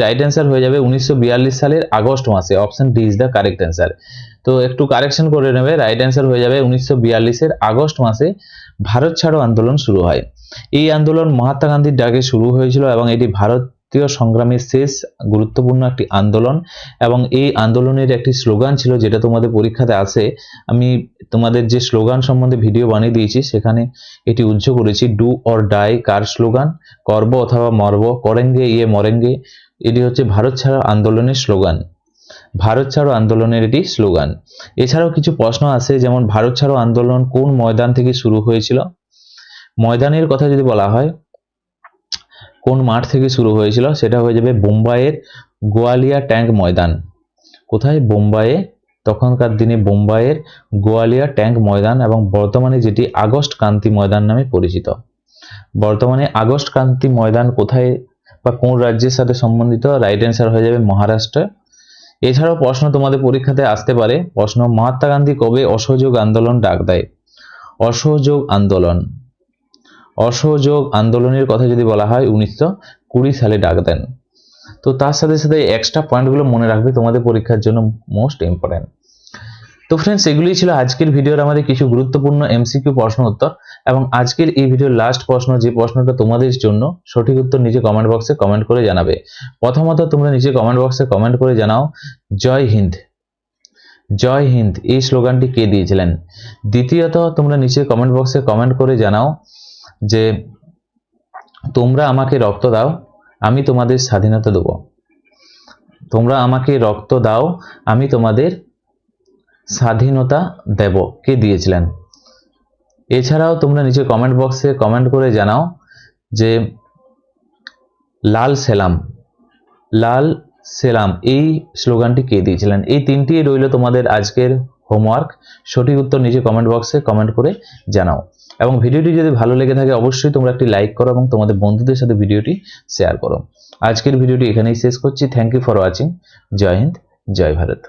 রাইট অ্যান্সার হয়ে যাবে 1942 সালের আগস্ট মাসে। Option D is the correct answer. তো একটু কারেকশন করে নেবে, রাইট অ্যান্সার হয়ে যাবে 1942 আগস্ট মাসে ভারত ছাড়ো আন্দোলন শুরু হয়। এই আন্দোলন মহাত্মা গান্ধীর ডাকে শুরু হয়েছিল এবং এটি ভারতীয় সংগ্রামের শেষ গুরুত্বপূর্ণ একটি আন্দোলন এবং এই আন্দোলনের একটি স্লোগান ছিল যেটা তোমাদের পরীক্ষাতে আসে। আমি তোমাদের যে স্লোগান সম্বন্ধে ভিডিও বানিয়ে দিয়েছি সেখানে এটি উজ্জ্ব করেছি। ডু অর ডাই কার স্লোগান? করব অথবা মরব, করেঙ্গে ইয়ে মরেঙ্গে। এটি হচ্ছে ভারত ছাড়ো আন্দোলনের স্লোগান। ভারত ছাড়ো আন্দোলনের এটি স্লোগান। এছাড়াও কিছু প্রশ্ন আছে, যেমন ভারত ছাড়ো আন্দোলন কোন ময়দান থেকে শুরু হয়েছিল? ময়দানের কথা যদি বলা হয় কোন মাঠ থেকে শুরু হয়েছিল, সেটা হয়ে যাবে বোম্বাইয়ের গোয়ালিয়া ট্যাঙ্ক ময়দান। কোথায়? বোম্বাইয়ে, তখনকার দিনে বোম্বাইয়ের গোয়ালিয়া ট্যাঙ্ক ময়দান এবং বর্তমানে যেটি আগস্ট ক্রান্তি ময়দান নামে পরিচিত। বর্তমানে আগস্ট ক্রান্তি ময়দান কোথায় বা কোন রাজ্যের সাথে সম্বন্ধিত? রাইট অ্যান্সার হয়ে যাবে মহারাষ্ট্র। এছাড়াও প্রশ্ন তোমাদের পরীক্ষাতে আসতে পারে, প্রশ্ন মহাত্মা গান্ধী কবে অসহযোগ আন্দোলন ডাক দেয়? অসহযোগ আন্দোলন, অসহযোগ আন্দোলনের কথা যদি বলা হয় 1920 সালে ডাক দেন। তো তার সাথে সাথে এক্সট্রা পয়েন্টগুলো মনে রাখবে, তোমাদের পরীক্ষার জন্য মোস্ট ইম্পর্টেন্ট। তো ফ্রেন্ডস, এগুলোই ছিল আজকের ভিডিওর আমাদের কিছু গুরুত্বপূর্ণ এমসিকিউ প্রশ্ন উত্তর। এবং আজকের এই ভিডিওর লাস্ট প্রশ্ন, যে প্রশ্নটা তোমাদের জন্য, সঠিক উত্তর নিচে কমেন্ট বক্সে কমেন্ট করে জানাবে। প্রথমত তোমরা নিচে কমেন্ট বক্সে কমেন্ট করে জানাও জয় হিন্দ। জয় হিন্দ এই স্লোগানটি কে দিয়েছিলেন? দ্বিতীয়ত তোমরা নিচে কমেন্ট বক্সে কমেন্ট করে জানাও যে তোমরা আমাকে রক্ত দাও, আমি তোমাদের স্বাধীনতা দেব। তোমরা আমাকে রক্ত দাও, আমি তোমাদের স্বাধীনতা দেব, কে দিয়েছিলেন? এছাড়াও তোমরা নিচে কমেন্ট বক্সে কমেন্ট করে জানাও যে লাল সেলাম, লাল সেলাম এই স্লোগানটি কে দিয়েছিলেন। এই তিনটি রইল তোমাদের আজকের হোমওয়ার্ক। সঠিক উত্তর নিচে কমেন্ট বক্সে কমেন্ট করে জানাও। এবং ভিডিওটি যদি ভালো লেগে থাকে অবশ্যই তোমরা একটি লাইক করো এবং তোমাদের বন্ধুদের সাথে ভিডিওটি শেয়ার করো। আজকের ভিডিওটি এখানেই শেষ করছি। Thank you for watching. জয় হিন্দ, জয় ভারত।